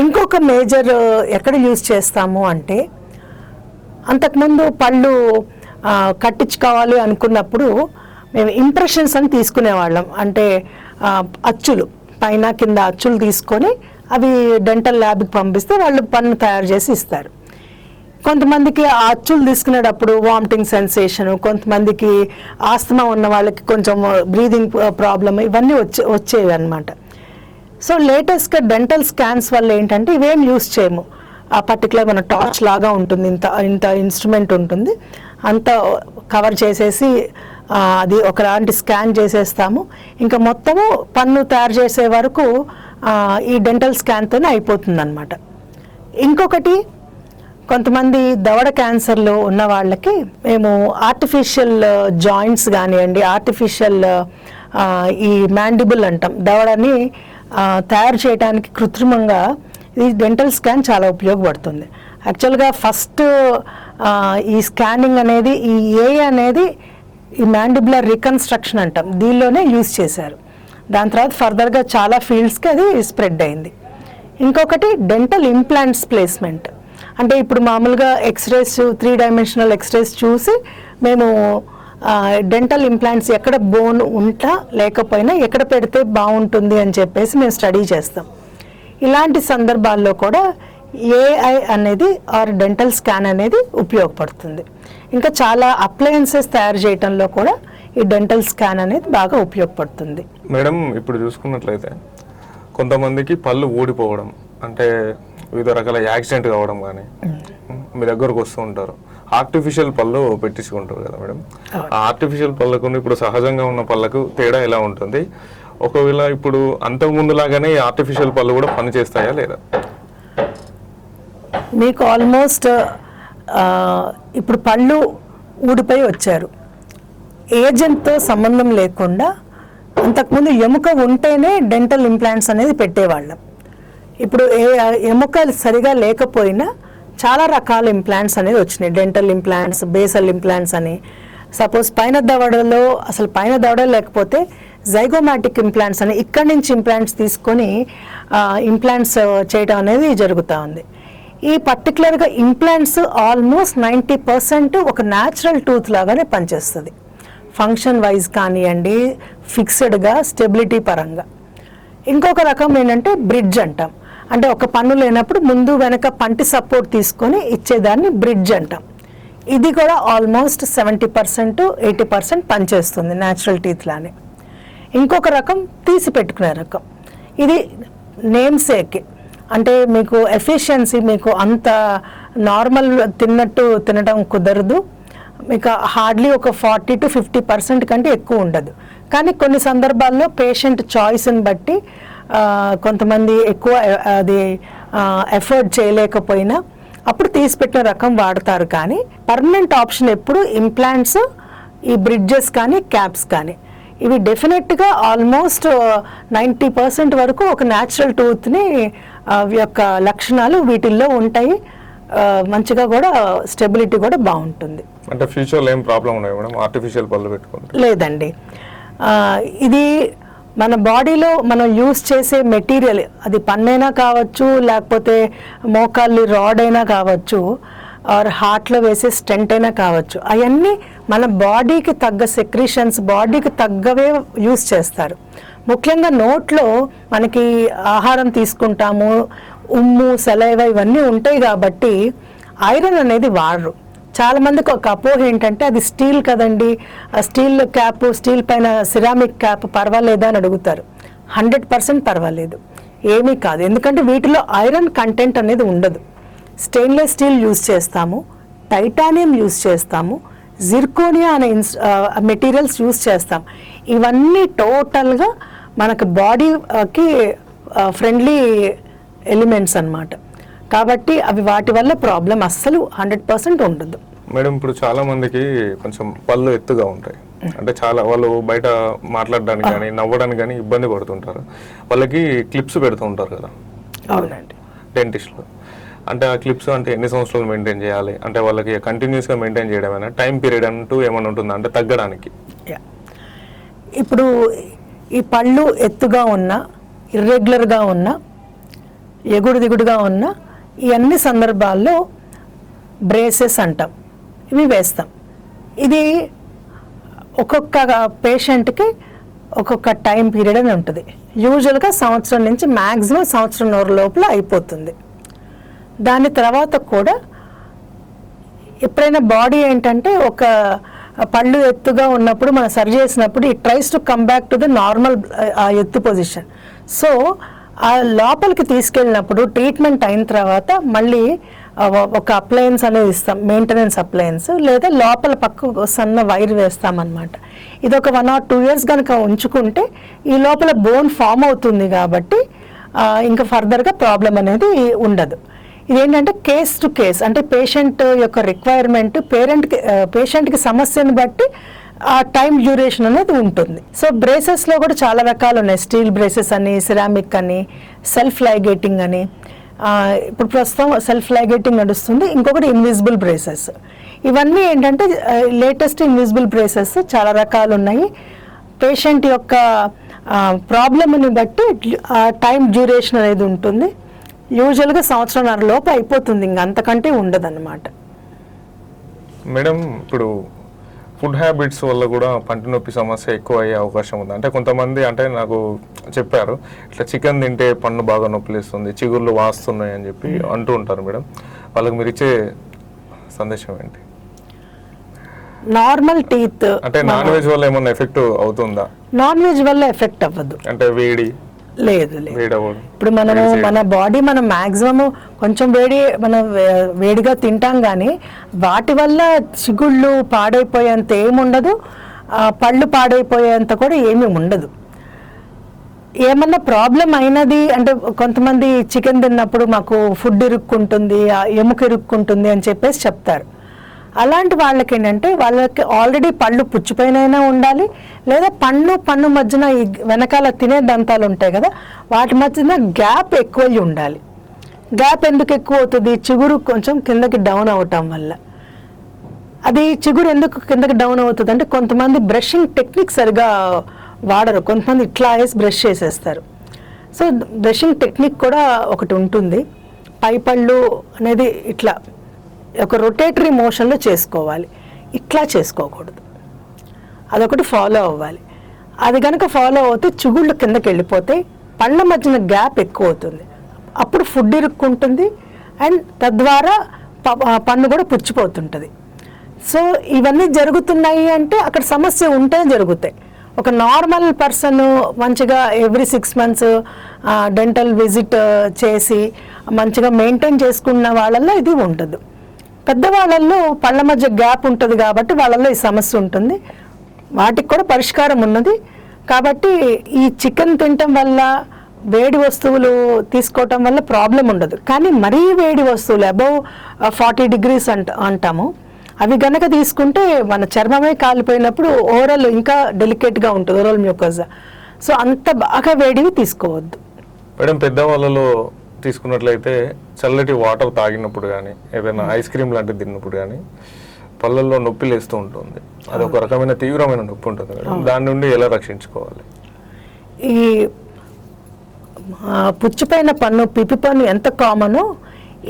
ఇంకొక మేజర్ ఎక్కడ యూజ్ చేస్తాము అంటే, అంతకుముందు పళ్ళు కట్టించుకోవాలి అనుకున్నప్పుడు మేము ఇంప్రెషన్స్ అని తీసుకునేవాళ్ళం. అంటే అచ్చులు పైన కింద అచ్చులు తీసుకొని అవి డెంటల్ ల్యాబ్కి పంపిస్తే వాళ్ళు పన్ను తయారు చేసి ఇస్తారు. కొంతమందికి ఆ అచ్చులు తీసుకునేటప్పుడు వామిటింగ్ సెన్సేషను, కొంతమందికి ఆస్తమా ఉన్న వాళ్ళకి కొంచెం బ్రీదింగ్ ప్రాబ్లమ్, ఇవన్నీ వచ్చేవి అనమాట. సో లేటెస్ట్గా డెంటల్ స్కాన్స్ వల్ల ఏంటంటే ఇవేం యూస్ చేయము. ఆ పర్టికులర్ మన టార్చ్ లాగా ఉంటుంది, ఇంత ఇన్స్ట్రుమెంట్ ఉంటుంది, అంతా కవర్ చేసేసి అది ఒకలాంటి స్కాన్ చేసేస్తాము. ఇంకా మొత్తము పన్ను తయారు చేసే వరకు ఈ డెంటల్ స్కాన్తోనే అయిపోతుంది అనమాట. ఇంకొకటి, కొంతమంది దవడ క్యాన్సర్లో ఉన్న వాళ్ళకి మేము ఆర్టిఫిషియల్ జాయింట్స్ కానివ్వండి, ఆర్టిఫిషియల్ ఈ మ్యాండిబుల్ అంటాం, దవడని తయారు చేయడానికి కృత్రిమంగా ఈ డెంటల్ స్కాన్ చాలా ఉపయోగపడుతుంది. యాక్చువల్గా ఫస్ట్ ఈ స్కానింగ్ అనేది, ఈ ఏఐ అనేది ఈ మ్యాండిబులర్ రికన్స్ట్రక్షన్ అంటాం, దీనిలోనే యూజ్ చేశారు. దాని తర్వాత ఫర్దర్గా చాలా ఫీల్డ్స్కి అది స్ప్రెడ్ అయింది. ఇంకొకటి డెంటల్ ఇంప్లాంట్స్ ప్లేస్మెంట్. అంటే ఇప్పుడు మామూలుగా ఎక్స్రేస్, 3 dimensional ఎక్స్రేస్ చూసి మేము డెంటల్ ఇంప్లాంట్స్ ఎక్కడ బోన్ ఉంటా లేకపోయినా ఎక్కడ పెడితే బాగుంటుంది అని చెప్పేసి మేము స్టడీ చేస్తాం. ఇలాంటి సందర్భాల్లో కూడా ఏఐ అనేది ఆర్ డెంటల్ స్కాన్ అనేది ఉపయోగపడుతుంది. ఇంకా చాలా అప్లయన్సెస్ తయారు చేయడంలో కూడా ఈ డెంటల్ స్కాన్ అనేది బాగా ఉపయోగపడుతుంది. మేడం, ఇప్పుడు చూసుకున్నట్లయితే కొంతమందికి పళ్ళు ఊడిపోవడం, అంటే వివిధ రకాల యాక్సిడెంట్ కావడం కానీ మీ దగ్గరకు వస్తూ ఉంటారు. ఆర్టిఫిషియల్ పళ్ళు పెట్టించుకుంటారు కదా మేడం, ఆ ఆర్టిఫిషియల్ పళ్ళకు ఇప్పుడు సహజంగా ఉన్న పళ్ళకు తేడా ఎలా ఉంటుంది? ఒకవేళ ఇప్పుడు అంతకు ముందు లాగానే ఆర్టిఫిషియల్ పళ్ళు కూడా పనిచేస్తాయా లేదా? మీకు ఆల్మోస్ట్ ఇప్పుడు పళ్ళు ఊడిపోయి వచ్చారు, ఏజెంట్తో సంబంధం లేకుండా అంతకుముందు ఎముక ఉంటేనే డెంటల్ ఇంప్లాంట్స్ అనేది పెట్టేవాళ్ళం. ఇప్పుడు ఎముక సరిగా లేకపోయినా చాలా రకాల ఇంప్లాంట్స్ అనేది వచ్చినాయి. డెంటల్ ఇంప్లాంట్స్, బేసల్ ఇంప్లాంట్స్ అని. సపోజ్ పైన దవడలో అసలు పైన దవడ లేకపోతే జైగోమాటిక్ ఇంప్లాంట్స్ అని ఇక్కడి నుంచి ఇంప్లాంట్స్ తీసుకొని ఇంప్లాంట్స్ చేయడం అనేది జరుగుతూ ఉంది. ఈ పర్టికులర్గా ఇంప్లాంట్స్ ఆల్మోస్ట్ 90% ఒక న్యాచురల్ టూత్ లాగానే పనిచేస్తుంది. ఫంక్షన్ వైజ్ కానివ్వండి, ఫిక్స్డ్గా స్టెబిలిటీ పరంగా. ఇంకొక రకం ఏంటంటే బ్రిడ్జ్ అంటాం. అంటే ఒక పన్ను లేనప్పుడు ముందు వెనక పంటి సపోర్ట్ తీసుకొని ఇచ్చేదాన్ని బ్రిడ్జ్ అంటాం. ఇది కూడా ఆల్మోస్ట్ 70% 80% పనిచేస్తుంది న్యాచురల్ టీత్ లానే. ఇంకొక రకం తీసి పెట్టుకునే రకం, ఇది నేమ్ సేక్. అంటే మీకు ఎఫిషియన్సీ మీకు అంత నార్మల్ తిన్నట్టు తినడం కుదరదు, మీకు హార్డ్లీ ఒక 40 to 50% కంటే ఎక్కువ ఉండదు. కానీ కొన్ని సందర్భాల్లో పేషెంట్ చాయిస్ని బట్టి కొంతమంది ఎక్కువ అది ఎఫర్ట్ చేయలేకపోయినా అప్పుడు తీసిపెట్టిన రకం వాడతారు. కానీ పర్మనెంట్ ఆప్షన్ ఎప్పుడు ఇంప్లాంట్స్, ఈ బ్రిడ్జెస్ కానీ క్యాప్స్ కానీ. ఇవి డెఫినెట్గా ఆల్మోస్ట్ 90% వరకు ఒక న్యాచురల్ టూత్ని యొక్క లక్షణాలు వీటిల్లో ఉంటాయి. మంచిగా కూడా స్టెబిలిటీ కూడా బాగుంటుంది. అంటే ఫ్యూచర్లో ఏం ప్రాబ్లం ఉన్నాయి మేడం ఆర్టిఫిషియల్ పళ్ళు పెట్టుకుంటే? లేదండి, ఇది మన బాడీలో మనం యూస్ చేసే మెటీరియల్, అది పన్నైనా కావచ్చు, లేకపోతే మోకాళ్ళు రాడ్ అయినా కావచ్చు, ఆర్ హార్ట్లో వేసే స్టెంట్ అయినా కావచ్చు, అవన్నీ మన బాడీకి తగ్గ సెక్రీషన్స్, బాడీకి తగ్గవే యూస్ చేస్తారు. ముఖ్యంగా నోట్లో మనకి ఆహారం తీసుకుంటాము, ఉమ్ము, సెలైవ ఇవన్నీ ఉంటాయి కాబట్టి ఐరన్ అనేది వాడరు. చాలామందికి ఒక అపోహ ఏంటంటే అది స్టీల్ కదండి, స్టీల్ క్యాప్, స్టీల్ పైన సిరామిక్ క్యాప్ పర్వాలేదా అని అడుగుతారు. 100% పర్వాలేదు, ఏమీ కాదు. ఎందుకంటే వీటిలో ఐరన్ కంటెంట్ అనేది ఉండదు. స్టెయిన్లెస్ స్టీల్ యూజ్ చేస్తాము, టైటానియం యూజ్ చేస్తాము, జిర్కోనియా అనే మెటీరియల్స్ యూజ్ చేస్తాం. ఇవన్నీ టోటల్గా మనకు బాడీకి ఫ్రెండ్లీ ఎలిమెంట్స్ అన్నమాట. కాబట్టి అవి వాటి వల్ల ప్రాబ్లం అస్సలు 100% ఉండదు. మేడం ఇప్పుడు చాలా మందికి కొంచెం పళ్ళు ఎత్తుగా ఉంటాయి, అంటే చాలా వాళ్ళు బయట మాట్లాడడానికి కానీ నవ్వడానికి కానీ ఇబ్బంది పడుతుంటారు. వాళ్ళకి క్లిప్స్ పెడుతూ ఉంటారు కదా. అవునండి, డెంటిస్ట్లో. అంటే ఆ క్లిప్స్ అంటే ఎన్ని సంవత్సరాలు మెయింటైన్ చేయాలి? అంటే వాళ్ళకి కంటిన్యూస్గా మెయింటైన్ చేయడమైనా టైం పీరియడ్ అంటూ ఏమైనా ఉంటుందా అంటే తగ్గడానికి? ఇప్పుడు ఈ పళ్ళు ఎత్తుగా ఉన్నా, ఇర్రెగ్యులర్గా ఉన్నా, ఎగుడు దిగుడుగా ఉన్నా, ఈ అన్ని సందర్భాల్లో బ్రేసెస్ అంటాం, ఇవి వేస్తాం. ఇది ఒక్కొక్క పేషెంట్కి ఒక్కొక్క టైం పీరియడ్ అని ఉంటుంది. యూజువల్గా సంవత్సరం నుంచి మ్యాక్సిమం సంవత్సరంన్నర లోపల అయిపోతుంది. దాని తర్వాత కూడా ఎప్పుడైనా బాడీ ఏంటంటే ఒక పళ్ళు ఎత్తుగా ఉన్నప్పుడు మనం సరి చేసినప్పుడు it tries to come back to the normal ఎత్తు పొజిషన్. సో ఆ లోపలికి తీసుకెళ్ళినప్పుడు ట్రీట్మెంట్ అయిన తర్వాత మళ్ళీ ఒక అప్లయన్స్ అనేది ఇస్తాం, మెయింటెనెన్స్ అప్లయన్స్, లేదా లోపల పక్క సన్న వైర్ వేస్తామన్నమాట. ఇది ఒక 1 or 2 years కనుక ఉంచుకుంటే ఈ లోపల బోన్ ఫామ్ అవుతుంది కాబట్టి ఇంకా ఫర్దర్గా ప్రాబ్లం అనేది ఉండదు. ఇదేంటంటే కేస్ టు కేస్, అంటే పేషెంట్ యొక్క రిక్వైర్మెంట్, పేషెంట్కి సమస్యను బట్టి ఆ టైం డ్యూరేషన్ అనేది ఉంటుంది. సో బ్రేసెస్లో కూడా చాలా రకాలు ఉన్నాయి. స్టీల్ బ్రేసెస్ అని, సిరామిక్ అని, సెల్ఫ్ లైగేటింగ్ అని. ఇప్పుడు ప్రస్తుతం సెల్ఫ్ లైగేటింగ్ నడుస్తుంది. ఇంకొకటి ఇన్విజిబుల్ బ్రేసెస్. ఇవన్నీ ఏంటంటే లేటెస్ట్ ఇన్విజిబుల్ బ్రేసెస్ చాలా రకాలు ఉన్నాయి. పేషెంట్ యొక్క ప్రాబ్లమ్ని బట్టి టైం డ్యూరేషన్ అనేది ఉంటుంది. యూజువల్గా సంవత్సరంన్నర లోపు అయిపోతుంది, ఇంకా అంతకంటే ఉండదన్నమాట. మేడం ఇప్పుడు ఫుడ్ హ్యాబిట్స్ వల్ల కూడా పంటి నొప్పి సమస్య ఎక్కువ అయ్యే అవకాశం ఉంది. అంటే కొంతమంది అంటే నాకు చెప్పారు, ఇట్లా చికెన్ తింటే పన్ను బాగా నొప్పిలేస్తుంది, చిగుర్లు వాస్తున్నాయి అని చెప్పి అంటూ ఉంటారు. మేడం వాళ్ళకి మీరు ఇచ్చే సందేశం ఏంటి? నార్మల్ టీత్ అంటే నాన్ వెజ్ వల్ల ఏమన్నా ఎఫెక్ట్ అవుతుందా? నాన్ వెజ్ వల్ల ఎఫెక్ట్ అవ్వదు. అంటే వేడి లేదు లేదు. వేడవ్వడం. ఇప్పుడు మనము మన బాడీ మనం మ్యాక్సిమం కొంచెం మనం వేడిగా తింటాం కానీ వాటి వల్ల చిగుళ్ళు పాడైపోయేంత ఏముండదు, పళ్ళు పాడైపోయేంత కూడా ఏమీ ఉండదు. ఏమన్నా ప్రాబ్లం అయినది అంటే కొంతమంది చికెన్ తిన్నప్పుడు మాకు ఫుడ్ ఇరుక్కుంటుంది, ఎముక ఇరుక్కుంటుంది అని చెప్పేసి చెప్తారు. అలాంటి వాళ్ళకి ఏంటంటే వాళ్ళకి ఆల్రెడీ పళ్ళు పుచ్చిపోయినైనా ఉండాలి, లేదా పన్ను మధ్యన ఈ వెనకాల తినే దంతాలు ఉంటాయి కదా వాటి మధ్యన గ్యాప్ ఎక్కువ ఉండాలి. గ్యాప్ ఎందుకు ఎక్కువ అవుతుంది? చిగురు కొంచెం కిందకి డౌన్ అవటం వల్ల. అది చిగురు ఎందుకు కిందకి డౌన్ అవుతుంది అంటే కొంతమంది బ్రషింగ్ టెక్నిక్ సరిగా వాడరు, కొంతమంది ఇట్లా వేసి బ్రష్ చేసేస్తారు. సో బ్రషింగ్ టెక్నిక్ కూడా ఒకటి ఉంటుంది. పై పళ్ళు అనేది ఇట్లా ఒక రొటేటరీ మోషన్లో చేసుకోవాలి, ఇట్లా చేసుకోకూడదు. అదొకటి ఫాలో అవ్వాలి. అది కనుక ఫాలో అవుతే చిగుళ్ళు కిందకి వెళ్ళిపోతే పళ్ళ మధ్యన గ్యాప్ ఎక్కువ అవుతుంది, అప్పుడు ఫుడ్ ఇరుక్కుంటుంది అండ్ తద్వారా పన్ను కూడా పుచ్చిపోతుంటుంది. సో ఇవన్నీ జరుగుతున్నాయి అంటే అక్కడ సమస్య ఉంటే జరుగుతాయి. ఒక నార్మల్ పర్సన్ మంచిగా ఎవ్రీ 6 months డెంటల్ విజిట్ చేసి మంచిగా మెయింటైన్ చేసుకున్న వాళ్ళల్లో ఇది ఉండదు. పెద్దవాళ్ళల్లో పళ్ళ మధ్య గ్యాప్ ఉంటుంది కాబట్టి వాళ్ళల్లో ఈ సమస్య ఉంటుంది. వాటికి కూడా పరిష్కారం ఉన్నది. కాబట్టి ఈ చికెన్ తినటం వల్ల వేడి వస్తువులు తీసుకోవటం వల్ల ప్రాబ్లం ఉండదు. కానీ మరీ వేడి వస్తువులు అబౌవ్ 40 degrees అంటాము, అవి గనక తీసుకుంటే మన చర్మమే కాలిపోయినప్పుడు ఓరల్ ఇంకా డెలికేట్గా ఉంటుంది, ఓరల్ మ్యూకోజా. సో అంత బాగా వేడివి తీసుకోవద్దు. మేడం, పెద్దవాళ్ళలో తీసుకున్నట్లయితే చల్లటి వాటర్ తాగినప్పుడు కానీ ఏదైనా ఐస్ క్రీమ్ లాంటివి తిన్నప్పుడు కానీ పళ్ళల్లో నొప్పి లేస్తూ ఉంటుంది. అది ఒక రకమైన తీవ్రమైన నొప్పి ఉంటుంది మేడం, దాని నుండి ఎలా రక్షించుకోవాలి? ఈ పుచ్చిపోయిన పన్ను, పిప్పి పన్ను ఎంత కామనో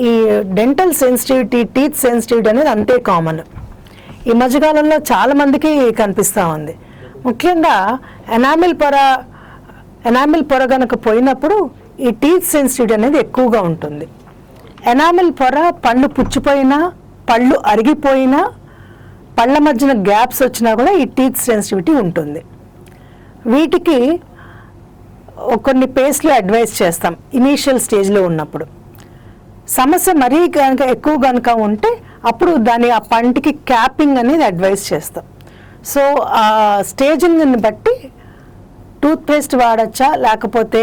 ఈ డెంటల్ సెన్సిటివిటీ, టీత్ సెన్సిటివిటీ అనేది అంతే కామన్. ఈ మధ్యకాలంలో చాలామందికి కనిపిస్తూ ఉంది. ముఖ్యంగా ఎనామిల్ పొర కనుక పోయినప్పుడు ఈ టీత్ సెన్సిటివిటీ అనేది ఎక్కువగా ఉంటుంది. ఎనామిల్ పొర పళ్ళు పుచ్చిపోయినా, పళ్ళు అరిగిపోయినా, పళ్ళ మధ్యన గ్యాప్స్ వచ్చినా కూడా ఈ టీత్ సెన్సిటివిటీ ఉంటుంది. వీటికి కొన్ని పేస్ట్లు అడ్వైస్ చేస్తాం ఇనీషియల్ స్టేజ్లో ఉన్నప్పుడు. సమస్య మరీ కనుక ఎక్కువ కనుక ఉంటే అప్పుడు ఆ పంటికి క్యాపింగ్ అనేది అడ్వైస్ చేస్తాం. సో ఆ స్టేజింగ్ని బట్టి టూత్ పేస్ట్ వాడచ్చా, లేకపోతే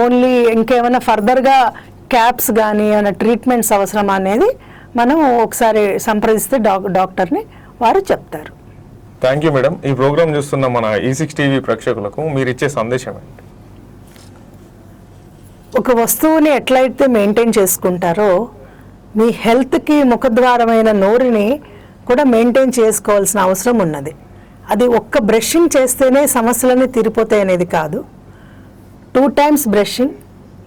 ఓన్లీ ఇంకేమైనా ఫర్దర్గా క్యాప్స్ కానీ ఏమైనా ట్రీట్మెంట్స్ అవసరమా అనేది మనం ఒకసారి సంప్రదిస్తే డాక్టర్ని వారు చెప్తారు. Thank you madam. ఈ ప్రోగ్రామ్ చూస్తున్న మన E6 టీవీ ప్రేక్షకులకు మీరు ఇచ్చే సందేశం ఏంటి? ఒక వస్తువుని ఎట్లయితే మెయింటైన్ చేసుకుంటారో మీ హెల్త్కి ముఖద్వారమైన నోరుని కూడా మెయింటైన్ చేసుకోవాల్సిన అవసరం ఉన్నది. అది ఒక్క బ్రషింగ్ చేస్తేనే సమస్యలన్నీ తీరిపోతాయి అనేది కాదు. 2 times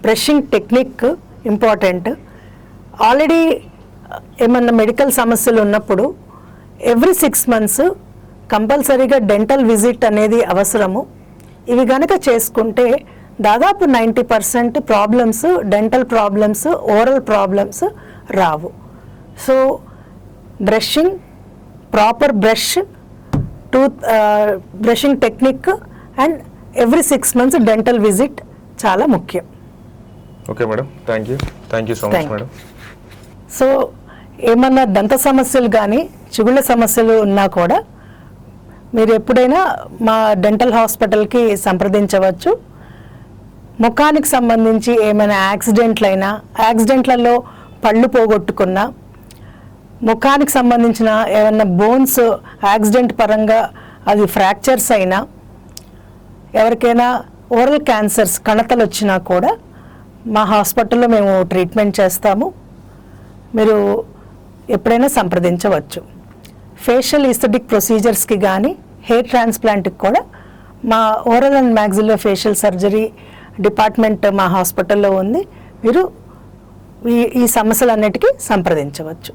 brushing technique important. Already ఏమన్నా మెడికల్ సమస్యలు ఉన్నప్పుడు ఎవ్రీ 6 months కంపల్సరీగా డెంటల్ విజిట్ అనేది అవసరము. ఇవి కనుక చేసుకుంటే దాదాపు 90% problems, dental problems, oral problems Rao. So brushing, proper brushing technique and every 6 months dental visit చాలా ముఖ్యం. Okay madam, thank you so much madam. So ఏమన్నా దంత సమస్యలు కానీ చిగుళ్ళ సమస్యలు ఉన్నా కూడా మీరు ఎప్పుడైనా మా డెంటల్ హాస్పిటల్కి సంప్రదించవచ్చు. ముఖానికి సంబంధించి ఏమైనా యాక్సిడెంట్లలో పళ్ళు పోగొట్టుకున్నా, ముఖానికి సంబంధించిన ఏమైనా బోన్స్ యాక్సిడెంట్ పరంగా అది ఫ్రాక్చర్స్ అయినా, ఎవరికైనా ఓరల్ క్యాన్సర్స్ కణతలు వచ్చినా కూడా మా హాస్పిటల్లో మేము ట్రీట్మెంట్ చేస్తాము. మీరు ఎప్పుడైనా సంప్రదించవచ్చు. ఫేషియల్ ఈస్థెటిక్ ప్రొసీజర్స్కి కానీ హెయిర్ ట్రాన్స్ప్లాంట్కి కూడా మా oral and maxillo facial surgery department మా హాస్పిటల్లో ఉంది. మీరు ఈ సమస్యలన్నిటికీ సంప్రదించవచ్చు.